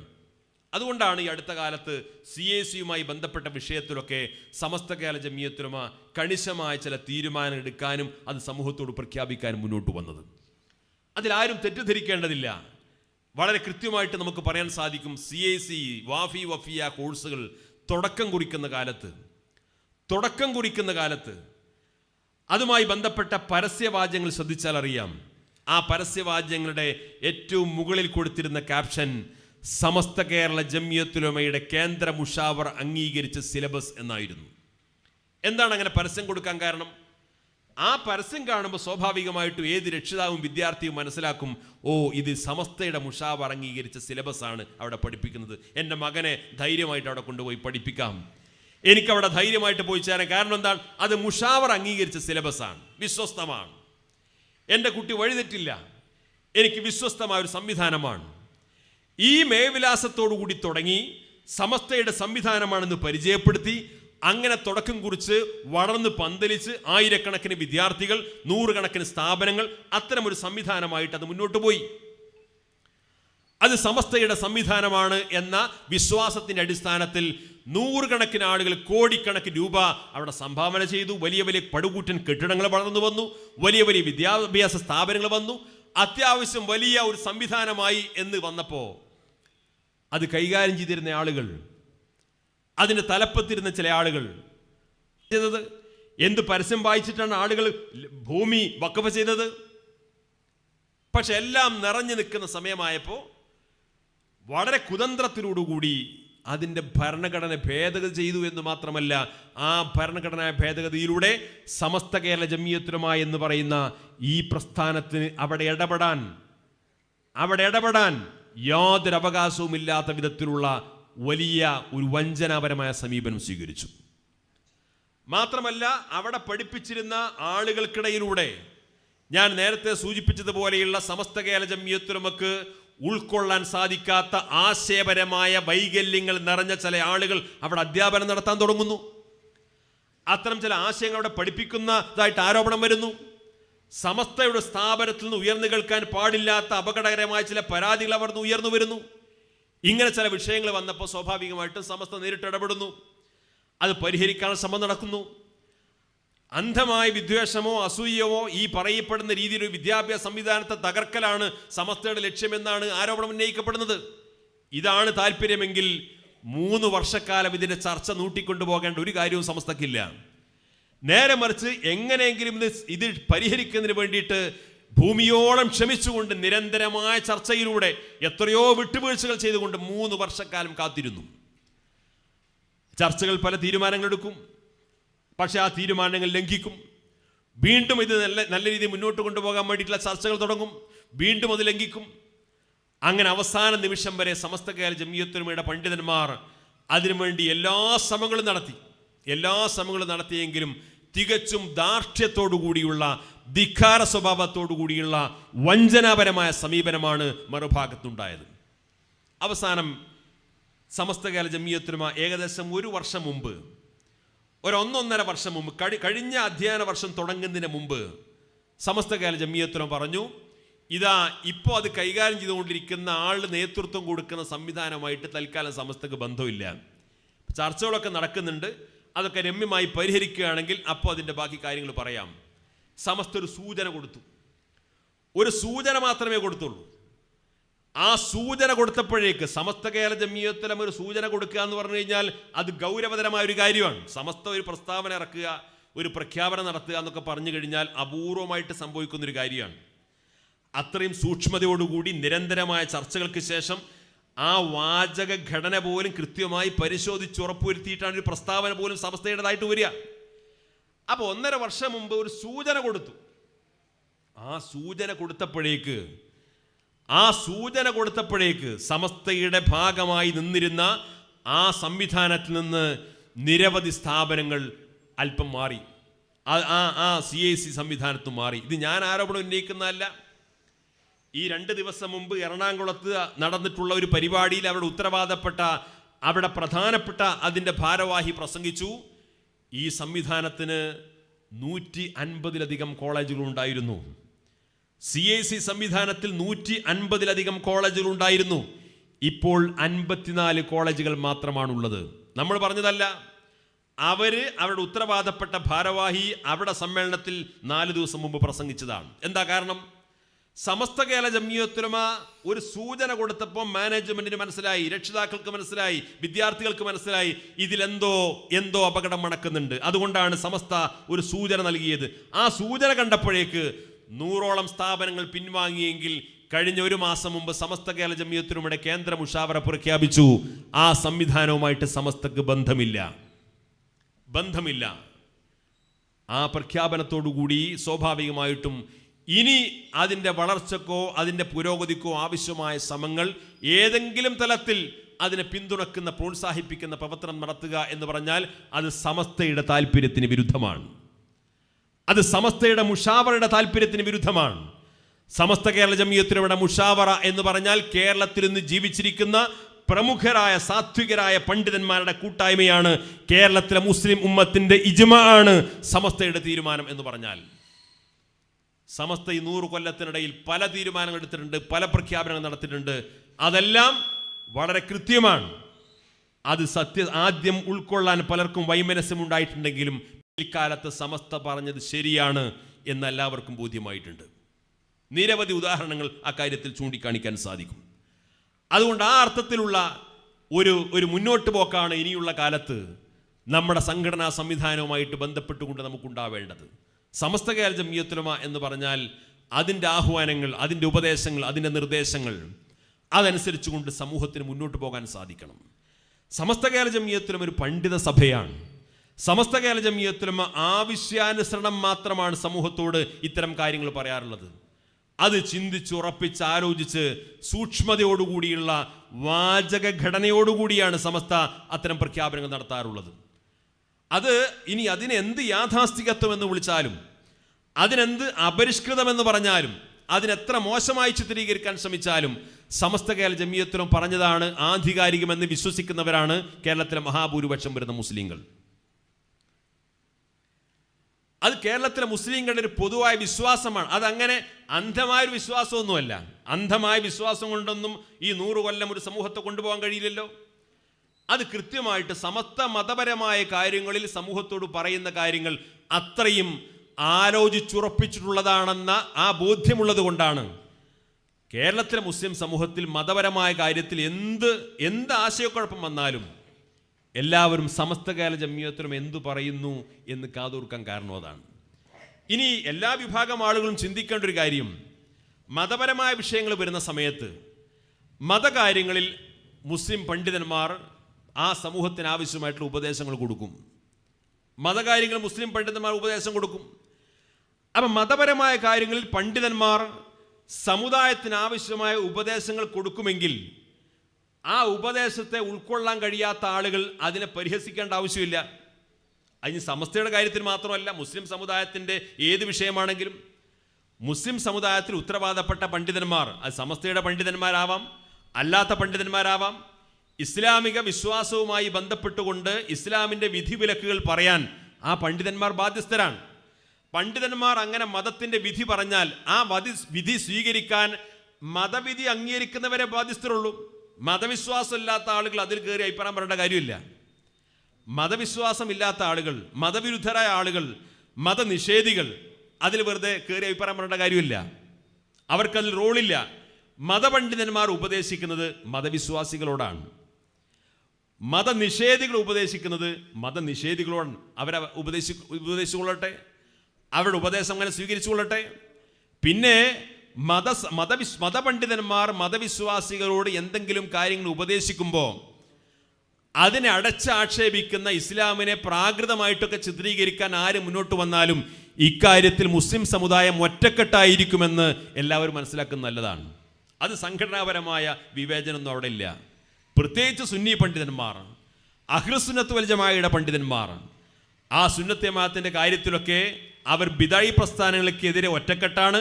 അതുകൊണ്ടാണ് ഈ അടുത്ത കാലത്ത് CAC-യുമായി ബന്ധപ്പെട്ട വിഷയത്തിലൊക്കെ സമസ്ത കേരള ജംഇയ്യത്തുൽ ഉലമ കണിശമായ ചില തീരുമാനങ്ങൾ എടുക്കാനും അത് സമൂഹത്തോട് പ്രഖ്യാപിക്കാനും മുന്നോട്ട് വന്നത്. അതിലാരും തെറ്റിദ്ധരിക്കേണ്ടതില്ല. വളരെ കൃത്യമായിട്ട് നമുക്ക് പറയാൻ സാധിക്കും, CAC, വാഫി, വഫിയ കോഴ്സുകൾ തുടക്കം കുറിക്കുന്ന കാലത്ത് അതുമായി ബന്ധപ്പെട്ട പരസ്യവാചകങ്ങൾ ശ്രദ്ധിച്ചാൽ അറിയാം. ആ പരസ്യവാചകങ്ങളുടെ ഏറ്റവും മുകളിൽ കൊടുത്തിരുന്ന ക്യാപ്ഷൻ സമസ്ത കേരള ജംഇയ്യത്തുൽ ഉലമയുടെ കേന്ദ്ര മുഷാവർ അംഗീകരിച്ച സിലബസ് എന്നായിരുന്നു. എന്താണ് അങ്ങനെ പരസ്യം കൊടുക്കാൻ കാരണം? ആ പരസ്യം കാണുമ്പോൾ സ്വാഭാവികമായിട്ടും ഏത് രക്ഷിതാവും വിദ്യാർത്ഥിയും മനസ്സിലാക്കും, ഓ, ഇത് സമസ്തയുടെ മുഷാവർ അംഗീകരിച്ച സിലബസ് ആണ് അവിടെ പഠിപ്പിക്കുന്നത്, എൻ്റെ മകനെ ധൈര്യമായിട്ട് അവിടെ കൊണ്ടുപോയി പഠിപ്പിക്കാം, എനിക്കവിടെ ധൈര്യമായിട്ട് പോയി ചേരാൻ. കാരണം എന്താണ്? അത് മുഷാവർ അംഗീകരിച്ച സിലബസാണ്, വിശ്വസ്തമാണ്, എൻ്റെ കുട്ടി വഴിതെറ്റില്ല, എനിക്ക് വിശ്വസ്തമായ ഒരു സംവിധാനമാണ്. ഈ മേൽവിലാസത്തോടു കൂടി തുടങ്ങി സമസ്തയുടെ സംവിധാനമാണെന്ന് പരിചയപ്പെടുത്തി അങ്ങനെ തുടക്കം കുറിച്ച് വളർന്ന് പന്തലിച്ച് ആയിരക്കണക്കിന് വിദ്യാർത്ഥികൾ, 100 കണക്കിന് സ്ഥാപനങ്ങൾ, അത്തരമൊരു സംവിധാനമായിട്ട് അത് മുന്നോട്ട് പോയി. അത് സമസ്തയുടെ സംവിധാനമാണ് എന്ന വിശ്വാസത്തിന്റെ അടിസ്ഥാനത്തിൽ 100 കണക്കിന് ആളുകൾ കോടിക്കണക്കിന് രൂപ അവിടെ സംഭാവന ചെയ്തു. വലിയ വലിയ പടുകൂറ്റൻ കെട്ടിടങ്ങൾ വളർന്നു വന്നു, വലിയ വലിയ വിദ്യാഭ്യാസ സ്ഥാപനങ്ങൾ വന്നു. അത്യാവശ്യം വലിയ ഒരു സംവിധാനമായി എന്ന് വന്നപ്പോൾ അത് കൈകാര്യം ചെയ്തിരുന്ന ആളുകൾ, അതിൻ്റെ തലപ്പത്തിരുന്ന ചില ആളുകൾ ചെയ്തത് എന്ത് പരസ്യം വായിച്ചിട്ടാണ് ആളുകൾ ഭൂമി വഖഫ് ചെയ്തത്? പക്ഷെ എല്ലാം നിറഞ്ഞു നിൽക്കുന്ന സമയമായപ്പോൾ വളരെ കുതന്ത്രത്തിലോടുകൂടി അതിൻ്റെ ഭരണഘടന ഭേദഗതി ചെയ്തു എന്ന് മാത്രമല്ല, ആ ഭരണഘടനാ ഭേദഗതിയിലൂടെ സമസ്ത കേരള ജംഇയ്യത്തുൽ ഉലമ എന്ന് പറയുന്ന ഈ പ്രസ്ഥാനത്തിന് അവിടെ ഇടപെടാൻ യാതൊരു അവകാശവും ഇല്ലാത്ത വിധത്തിലുള്ള വലിയ ഒരു വഞ്ചനാപരമായ സമീപനം സ്വീകരിച്ചു. മാത്രമല്ല, അവിടെ പഠിപ്പിച്ചിരുന്ന ആളുകൾക്കിടയിലൂടെ ഞാൻ നേരത്തെ സൂചിപ്പിച്ചതുപോലെയുള്ള സമസ്ത കേരള ജംഇയ്യത്തുൽ ഉലമക്ക് ഉൾക്കൊള്ളാൻ സാധിക്കാത്ത ആശയപരമായ വൈകല്യങ്ങൾ നിറഞ്ഞ ചില ആളുകൾ അവിടെ അധ്യാപനം നടത്താൻ തുടങ്ങുന്നു. അത്തരം ചില ആശയങ്ങൾ അവിടെ പഠിപ്പിക്കുന്നതായിട്ട് ആരോപണം വരുന്നു. സമസ്തയുടെ സ്ഥാപനത്തിൽ നിന്ന് ഉയർന്നു കേൾക്കാൻ പാടില്ലാത്ത അപകടകരമായ ചില പരാതികൾ അവർ ഉയർന്നു വരുന്നു. ഇങ്ങനെ ചില വിഷയങ്ങൾ വന്നപ്പോൾ സ്വാഭാവികമായിട്ടും സമസ്ത നേരിട്ട് ഇടപെടുന്നു. അത് പരിഹരിക്കാൻ ശ്രമം നടക്കുന്നു. അന്ധമായ വിദ്വേഷമോ അസൂയമോ ഈ പറയപ്പെടുന്ന രീതിയിൽ ഒരു വിദ്യാഭ്യാസ സംവിധാനത്തെ തകർക്കലാണ് സമസ്തയുടെ ലക്ഷ്യമെന്നാണ് ആരോപണം ഉന്നയിക്കപ്പെടുന്നത്. ഇതാണ് താല്പര്യമെങ്കിൽ 3 വർഷക്കാലം ഇതിന്റെ ചർച്ച നീട്ടിക്കൊണ്ടുപോകേണ്ട ഒരു കാര്യവും സമസ്തക്കില്ല. നേരെ മറിച്ച് എങ്ങനെയെങ്കിലും ഇത് പരിഹരിക്കുന്നതിന് വേണ്ടിയിട്ട് ഭൂമിയോളം ക്ഷമിച്ചുകൊണ്ട് നിരന്തരമായ ചർച്ചയിലൂടെ എത്രയോ വിട്ടുവീഴ്ചകൾ ചെയ്തുകൊണ്ട് 3 വർഷക്കാലം കാത്തിരുന്നു. ചർച്ചകൾ പല തീരുമാനങ്ങൾ എടുക്കും, പക്ഷെ ആ തീരുമാനങ്ങൾ ലംഘിക്കും. വീണ്ടും ഇത് നല്ല രീതിയിൽ മുന്നോട്ട് കൊണ്ടുപോകാൻ വേണ്ടിയിട്ടുള്ള ചർച്ചകൾ തുടങ്ങും, വീണ്ടും അത് ലംഘിക്കും. അങ്ങനെ അവസാന നിമിഷം വരെ സമസ്ത കേരള ജംഇയ്യത്തുൽ ഉലമയുടെ പണ്ഡിതന്മാർ അതിനുവേണ്ടി എല്ലാ ശ്രമങ്ങളും നടത്തി. എല്ലാ ശ്രമങ്ങളും നടത്തിയെങ്കിലും തികച്ചും ധാർഷ്ട്യത്തോടുകൂടിയുള്ള ധിക്കാര സ്വഭാവത്തോടുകൂടിയുള്ള വഞ്ചനാപരമായ സമീപനമാണ് മറുഭാഗത്തുണ്ടായത്. അവസാനം സമസ്ത കേരള ജംഇയ്യത്തുൽ ഉലമ ഏകദേശം 1 വർഷം മുമ്പ്, 1.5 വർഷം മുമ്പ്, കഴിഞ്ഞ അധ്യയന വർഷം തുടങ്ങുന്നതിന് മുമ്പ് സമസ്ത കേരള ജംഇയ്യത്തുൽ ഉലമ പറഞ്ഞു, ഇതാ ഇപ്പോൾ അത് കൈകാര്യം ചെയ്തുകൊണ്ടിരിക്കുന്ന ആളിന് നേതൃത്വം കൊടുക്കുന്ന സംവിധാനമായിട്ട് തൽക്കാലം സമസ്തക്ക് ബന്ധമില്ല. ചർച്ചകളൊക്കെ നടക്കുന്നുണ്ട്, അതൊക്കെ രമ്യമായി പരിഹരിക്കുകയാണെങ്കിൽ അപ്പോൾ അതിൻ്റെ ബാക്കി കാര്യങ്ങൾ പറയാം. സമസ്ത ഒരു സൂചന കൊടുത്തു. ഒരു സൂചന മാത്രമേ കൊടുത്തുള്ളൂ. ആ സൂചന കൊടുത്തപ്പോഴേക്ക് സമസ്ത കേരള ജംഇയ്യത്തുൽ ഉലമ ഒരു സൂചന കൊടുക്കുക എന്ന് പറഞ്ഞു കഴിഞ്ഞാൽ അത് ഗൗരവതരമായ ഒരു കാര്യമാണ്. സമസ്ത ഒരു പ്രസ്താവന ഇറക്കുക, ഒരു പ്രഖ്യാപനം നടത്തുക എന്നൊക്കെ പറഞ്ഞു കഴിഞ്ഞാൽ അപൂർവമായിട്ട് സംഭവിക്കുന്നൊരു കാര്യമാണ്. അത്രയും സൂക്ഷ്മതയോടുകൂടി നിരന്തരമായ ചർച്ചകൾക്ക് ശേഷം ആ വാചക ഘടന പോലും കൃത്യമായി പരിശോധിച്ച് ഉറപ്പുവരുത്തിയിട്ടാണ് ഒരു പ്രസ്താവന പോലും സമസ്തയുടേതായിട്ട് വരിക. അപ്പോൾ 1.5 വർഷം മുമ്പ് ഒരു സൂചന കൊടുത്തു. ആ സൂചന കൊടുത്തപ്പോഴേക്ക് സമസ്തയുടെ ഭാഗമായി നിന്നിരുന്ന ആ സംവിധാനത്തിൽ നിന്ന് നിരവധി സ്ഥാപനങ്ങൾ അല്പം മാറി. ആ CAC സംവിധാനത്തും മാറി. ഇത് ഞാൻ ആരോപണം ഉന്നയിക്കുന്നതല്ല. ഈ 2 ദിവസം മുമ്പ് എറണാകുളത്ത് നടന്നിട്ടുള്ള ഒരു പരിപാടിയിൽ അവിടെ പ്രധാനപ്പെട്ട അതിൻ്റെ ഭാരവാഹി പ്രസംഗിച്ചു. ഈ സംവിധാനത്തിന് 150-ലധികം കോളേജുകൾ ഉണ്ടായിരുന്നു. CAC സംവിധാനത്തിൽ 150-ലധികം കോളേജുകൾ ഉണ്ടായിരുന്നു. ഇപ്പോൾ 54 കോളേജുകൾ മാത്രമാണുള്ളത്. നമ്മൾ പറഞ്ഞതല്ല, അവരുടെ ഉത്തരവാദപ്പെട്ട ഭാരവാഹി അവിടെ സമ്മേളനത്തിൽ 4 ദിവസം മുമ്പ് പ്രസംഗിച്ചതാണ്. എന്താ കാരണം? സമസ്ത കേരള ജംഇയ്യത്തുൽ ഉലമ ഒരു സൂചന കൊടുത്തപ്പോൾ മാനേജ്മെന്റിന് മനസ്സിലായി, രക്ഷിതാക്കൾക്ക് മനസ്സിലായി, വിദ്യാർത്ഥികൾക്ക് മനസ്സിലായി, ഇതിലെന്തോ അപകടം മണക്കുന്നുണ്ട്. അതുകൊണ്ടാണ് സമസ്ത ഒരു സൂചന നൽകിയത്. ആ സൂചന കണ്ടപ്പോഴേക്ക് 100ഓളം സ്ഥാപനങ്ങൾ പിൻവാങ്ങിയെങ്കിൽ കഴിഞ്ഞ 1 മാസം മുമ്പ് സമസ്ത കേരള ജംഇയ്യത്തുൽ ഉലമയുടെ കേന്ദ്ര മുഷാവറ പ്രഖ്യാപിച്ചു, ആ സംവിധാനവുമായിട്ട് സമസ്തക്ക് ബന്ധമില്ല. ആ പ്രഖ്യാപനത്തോടുകൂടി സ്വാഭാവികമായിട്ടും ഇനി അതിൻ്റെ വളർച്ചക്കോ അതിൻ്റെ പുരോഗതിക്കോ ആവശ്യമായ ശ്രമങ്ങൾ ഏതെങ്കിലും തലത്തിൽ അതിനെ പിന്തുണക്കുന്ന, പ്രോത്സാഹിപ്പിക്കുന്ന പ്രവർത്തനം നടത്തുക എന്ന് പറഞ്ഞാൽ അത് സമസ്തയുടെ താല്പര്യത്തിന് വിരുദ്ധമാണ്. അത് സമസ്തയുടെ മുഷാവറയുടെ താല്പര്യത്തിന് വിരുദ്ധമാണ്. സമസ്ത കേരള ജംഇയ്യത്തുൽ ഉലമയുടെ മുഷാവറ എന്ന് പറഞ്ഞാൽ കേരളത്തിൽ നിന്ന് ജീവിച്ചിരിക്കുന്ന പ്രമുഖരായ സാത്വികരായ പണ്ഡിതന്മാരുടെ കൂട്ടായ്മയാണ്. കേരളത്തിലെ മുസ്ലിം ഉമ്മത്തിന്റെ ഇജ്മാ ആണ് സമസ്തയുടെ തീരുമാനം എന്ന് പറഞ്ഞാൽ. സമസ്ത ഈ 100 കൊല്ലത്തിനിടയിൽ പല തീരുമാനങ്ങൾ എടുത്തിട്ടുണ്ട്, പല പ്രഖ്യാപനങ്ങൾ നടത്തിയിട്ടുണ്ട്. അതെല്ലാം വളരെ കൃത്യമാണ്. അത് ആദ്യം ഉൾക്കൊള്ളാൻ പലർക്കും വൈമനസ്യമുണ്ടായിട്ടുണ്ടെങ്കിലും ഇക്കാലത്ത് സമസ്ത പറഞ്ഞത് ശരിയാണ് എന്ന് എല്ലാവർക്കും ബോധ്യമായിട്ടുണ്ട്. നിരവധി ഉദാഹരണങ്ങൾ അക്കാര്യത്തിൽ ചൂണ്ടിക്കാണിക്കാൻ സാധിക്കും. അതുകൊണ്ട് ആ അർത്ഥത്തിലുള്ള ഒരു മുന്നോട്ട് പോക്കാണ് ഇനിയുള്ള കാലത്ത് നമ്മുടെ സംഘടനാ സംവിധാനവുമായിട്ട് ബന്ധപ്പെട്ടുകൊണ്ട് നമുക്കുണ്ടാവേണ്ടത്. സമസ്ത കേരള ജംഇയ്യത്തുൽ ഉലമ എന്ന് പറഞ്ഞാൽ അതിൻ്റെ ആഹ്വാനങ്ങൾ, അതിൻ്റെ ഉപദേശങ്ങൾ, അതിൻ്റെ നിർദ്ദേശങ്ങൾ അതനുസരിച്ചുകൊണ്ട് സമൂഹത്തിന് മുന്നോട്ട് പോകാൻ സാധിക്കണം. സമസ്ത കേരള ജംഇയ്യത്തുൽ ഉലമ ഒരു പണ്ഡിത സഭയാണ്. സമസ്ത കേരള ജംഇയ്യത്തുൽ ഉലമ ആവശ്യാനുസരണം മാത്രമാണ് സമൂഹത്തോട് ഇത്തരം കാര്യങ്ങൾ പറയാറുള്ളത്. അത് ചിന്തിച്ചുറപ്പിച്ച് ആലോചിച്ച് സൂക്ഷ്മതയോടുകൂടിയുള്ള വാചക ഘടനയോടുകൂടിയാണ് സമസ്ത അത്തരം പ്രഖ്യാപനങ്ങൾ നടത്താറുള്ളത്. അത് ഇനി അതിന് എന്ത് യാഥാസ്ഥികത്വം എന്ന് വിളിച്ചാലും, അതിനെന്ത് അപരിഷ്കൃതമെന്ന് പറഞ്ഞാലും, അതിനെത്ര മോശമായി ചിത്രീകരിക്കാൻ ശ്രമിച്ചാലും സമസ്ത കേരള ജംഇയ്യത്തുൽ ഉലമ പറഞ്ഞതാണ് ആധികാരികമെന്ന് വിശ്വസിക്കുന്നവരാണ് കേരളത്തിലെ മഹാഭൂരിപക്ഷം വരുന്ന മുസ്ലിങ്ങൾ. അത് കേരളത്തിലെ മുസ്ലിങ്ങളുടെ ഒരു പൊതുവായ വിശ്വാസമാണ്. അതങ്ങനെ അന്ധമായൊരു വിശ്വാസമൊന്നുമല്ല. അന്ധമായ വിശ്വാസം കൊണ്ടൊന്നും ഈ 100 കൊല്ലം ഒരു സമൂഹത്തെ കൊണ്ടുപോകാൻ കഴിയില്ലല്ലോ. അത് കൃത്യമായിട്ട് സമസ്ത മതപരമായ കാര്യങ്ങളിൽ സമൂഹത്തോട് പറയുന്ന കാര്യങ്ങൾ അത്രയും ആലോചിച്ചുറപ്പിച്ചിട്ടുള്ളതാണെന്ന ആ ബോധ്യമുള്ളത് കൊണ്ടാണ് കേരളത്തിലെ മുസ്ലിം സമൂഹത്തിൽ മതപരമായ കാര്യത്തിൽ എന്ത് ആശയക്കുഴപ്പം വന്നാലും എല്ലാവരും സമസ്ത കേരള ജംഇയ്യത്തുൽ ഉലമ എന്തു പറയുന്നു എന്ന് കാതോർക്കാൻ കാരണം അതാണ്. ഇനി എല്ലാ വിഭാഗം ആളുകളും ചിന്തിക്കേണ്ട ഒരു കാര്യം, മതപരമായ വിഷയങ്ങൾ വരുന്ന സമയത്ത് മതകാര്യങ്ങളിൽ മുസ്ലിം പണ്ഡിതന്മാർ ആ സമൂഹത്തിന് ആവശ്യമായിട്ടുള്ള ഉപദേശങ്ങൾ കൊടുക്കും. മതകാര്യങ്ങൾ മുസ്ലിം പണ്ഡിതന്മാർ ഉപദേശം കൊടുക്കും. അപ്പം മതപരമായ കാര്യങ്ങളിൽ പണ്ഡിതന്മാർ സമുദായത്തിന് ആവശ്യമായ ഉപദേശങ്ങൾ കൊടുക്കുമെങ്കിൽ ആ ഉപദേശത്തെ ഉൾക്കൊള്ളാൻ കഴിയാത്ത ആളുകൾ അതിനെ പരിഹസിക്കേണ്ട ആവശ്യമില്ല. അതിന് സമസ്തയുടെ കാര്യത്തിൽ മാത്രമല്ല, മുസ്ലിം സമുദായത്തിൻ്റെ ഏത് വിഷയമാണെങ്കിലും മുസ്ലിം സമുദായത്തിൽ ഉത്തരവാദപ്പെട്ട പണ്ഡിതന്മാർ, അത് സമസ്തയുടെ പണ്ഡിതന്മാരാവാം, അല്ലാത്ത പണ്ഡിതന്മാരാവാം, ഇസ്ലാമിക വിശ്വാസവുമായി ബന്ധപ്പെട്ടുകൊണ്ട് ഇസ്ലാമിൻ്റെ വിധിവിലക്കുകൾ പറയാൻ ആ പണ്ഡിതന്മാർ ബാധ്യസ്ഥരാണ്. പണ്ഡിതന്മാർ അങ്ങനെ മതത്തിൻ്റെ വിധി പറഞ്ഞാൽ ആ വിധി സ്വീകരിക്കാൻ മതവിധി അംഗീകരിക്കുന്നവരെ ബാധ്യസ്ഥരുള്ളൂ. മതവിശ്വാസമില്ലാത്ത ആളുകൾ അതിൽ കയറി അഭിപ്രായം പറയേണ്ട കാര്യമില്ല. മതവിശ്വാസമില്ലാത്ത ആളുകൾ, മതവിരുദ്ധരായ ആളുകൾ, മതനിഷേധികൾ അതിൽ വെറുതെ കയറി അഭിപ്രായം പറയേണ്ട കാര്യമില്ല. അവർക്കതിൽ റോളില്ല. മതപണ്ഡിതന്മാർ ഉപദേശിക്കുന്നത് മതവിശ്വാസികളോടാണ്, മതനിഷേധികൾ ഉപദേശിക്കുന്നത് മതനിഷേധികളോടാണ്. അവരെ ഉപദേശിച്ചുകൊള്ളട്ടെ, അവരുടെ ഉപദേശം അങ്ങനെ സ്വീകരിച്ചുകൊള്ളട്ടെ. പിന്നെ മതപണ്ഡിതന്മാർ മതവിശ്വാസികളോട് എന്തെങ്കിലും കാര്യങ്ങൾ ഉപദേശിക്കുമ്പോൾ അതിനെ അടച്ചാക്ഷേപിക്കുന്ന, ഇസ്ലാമിനെ പ്രാകൃതമായിട്ടൊക്കെ ചിത്രീകരിക്കാൻ ആര് മുന്നോട്ട് വന്നാലും ഇക്കാര്യത്തിൽ മുസ്ലിം സമുദായം ഒറ്റക്കെട്ടായിരിക്കുമെന്ന് എല്ലാവരും മനസ്സിലാക്കുന്നത് നല്ലതാണ്. അത് സംഘടനാപരമായ വിവേചനമൊന്നും അവിടെ ഇല്ല. പ്രത്യേകിച്ച് സുന്നി പണ്ഡിതന്മാർ, അഹ്ലുസുന്നത്ത് വൽ ജമാഅയുടെ പണ്ഡിതന്മാർ, ആ സുന്നത്ത് ജമാഅത്തിന്റെ കാര്യത്തിലൊക്കെ അവർ ബിദഈ പ്രസ്ഥാനങ്ങൾക്കെതിരെ ഒറ്റക്കെട്ടാണ്,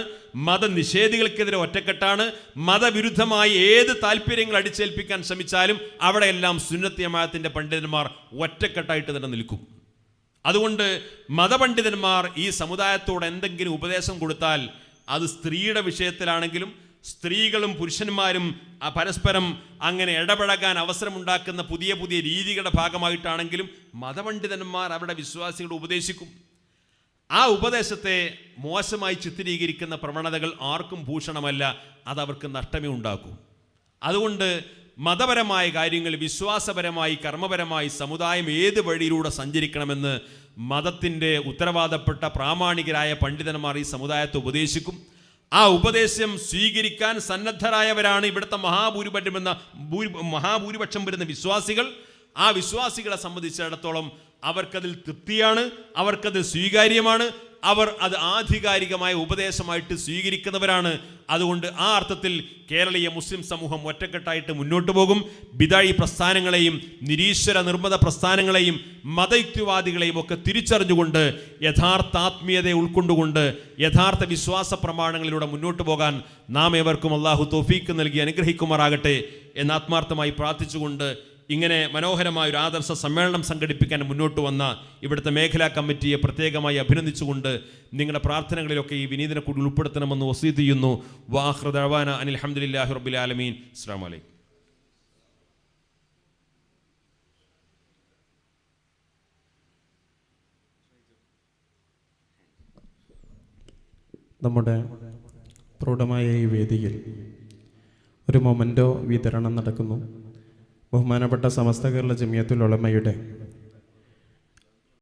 മതനിഷേധികൾക്കെതിരെ ഒറ്റക്കെട്ടാണ്. മതവിരുദ്ധമായി ഏത് താല്പര്യങ്ങൾ അടിച്ചേൽപ്പിക്കാൻ ശ്രമിച്ചാലും അവിടെയെല്ലാം സുന്നത്ത് ജമാഅത്തിന്റെ പണ്ഡിതന്മാർ ഒറ്റക്കെട്ടായിട്ട് തന്നെ നിൽക്കും. അതുകൊണ്ട് മതപണ്ഡിതന്മാർ ഈ സമുദായത്തോട് എന്തെങ്കിലും ഉപദേശം കൊടുത്താൽ അത് സ്ത്രീയുടെ വിഷയത്തിലാണെങ്കിലും സ്ത്രീകളും പുരുഷന്മാരും പരസ്പരം അങ്ങനെ ഇടപഴകാൻ അവസരമുണ്ടാക്കുന്ന പുതിയ പുതിയ രീതികളുടെ ഭാഗമായിട്ടാണെങ്കിലും മതപണ്ഡിതന്മാർ അവിടെ വിശ്വാസികളോട് ഉപദേശിക്കും. ആ ഉപദേശത്തെ മോശമായി ചിത്രീകരിക്കുന്ന പ്രവണതകൾ ആർക്കും ഭൂഷണമല്ല, അതവർക്ക് നഷ്ടമേ ഉണ്ടാക്കൂ. അതുകൊണ്ട് മതപരമായ കാര്യങ്ങൾ, വിശ്വാസപരമായി, കർമ്മപരമായി സമുദായം ഏത് വഴിയിലൂടെ സഞ്ചരിക്കണമെന്ന് മതത്തിൻ്റെ ഉത്തരവാദപ്പെട്ട പ്രാമാണികരായ പണ്ഡിതന്മാർ ഈ സമുദായത്തെ ഉപദേശിക്കും. ആ ഉപദേശം സ്വീകരിക്കാൻ സന്നദ്ധരായവരാണ് ഇവിടുത്തെ മഹാഭൂരിപക്ഷം വരുന്ന വിശ്വാസികൾ. ആ വിശ്വാസികളെ സംബന്ധിച്ചിടത്തോളം അവർക്കതിൽ തൃപ്തിയാണ്, അവർക്കത് സ്വീകാര്യമാണ്, അവർ അത് ആധികാരികമായ ഉപദേശമായിട്ട് സ്വീകരിക്കുന്നവരാണ്. അതുകൊണ്ട് ആ അർത്ഥത്തിൽ കേരളീയ മുസ്ലിം സമൂഹം ഒറ്റക്കെട്ടായിട്ട് മുന്നോട്ട് പോകും. ബിദഈ പ്രസ്ഥാനങ്ങളെയും നിരീശ്വര നിർമ്മത പ്രസ്ഥാനങ്ങളെയും മതയുക്തിവാദികളെയും ഒക്കെ തിരിച്ചറിഞ്ഞുകൊണ്ട് യഥാർത്ഥ ആത്മീയതയെ ഉൾക്കൊണ്ടുകൊണ്ട് യഥാർത്ഥ വിശ്വാസ പ്രമാണങ്ങളിലൂടെ മുന്നോട്ട് പോകാൻ നാം ഏവർക്കും അള്ളാഹു തൗഫീക്ക് നൽകി അനുഗ്രഹിക്കുമാറാകട്ടെ എന്ന് ആത്മാർത്ഥമായി പ്രാർത്ഥിച്ചുകൊണ്ട് ഇങ്ങനെ മനോഹരമായ ഒരു ആദർശ സമ്മേളനം സംഘടിപ്പിക്കാൻ മുന്നോട്ട് വന്ന ഇവിടുത്തെ മേഖലാ കമ്മിറ്റിയെ പ്രത്യേകമായി അഭിനന്ദിച്ചുകൊണ്ട് നിങ്ങളുടെ പ്രാർത്ഥനകളിലൊക്കെ ഈ വിനീതനെ കൂടി ഉൾപ്പെടുത്തണമെന്ന് വസീയത്ത് ചെയ്യുന്നു. വാഖിറു ദഅവാന അനിൽ ഹംദുലില്ലാഹി റബ്ബിൽ ആലമീൻ. അസ്സലാമു അലൈക്കും. നമ്മുടെ പ്രൗഢമായ ഈ വേദിയിൽ ഒരു മൊമെൻ്റോ വിതരണം നടക്കുന്നു. ബഹുമാനപ്പെട്ട സമസ്ത കേരള ജമിയത്തുൽ ഉലമയുടെ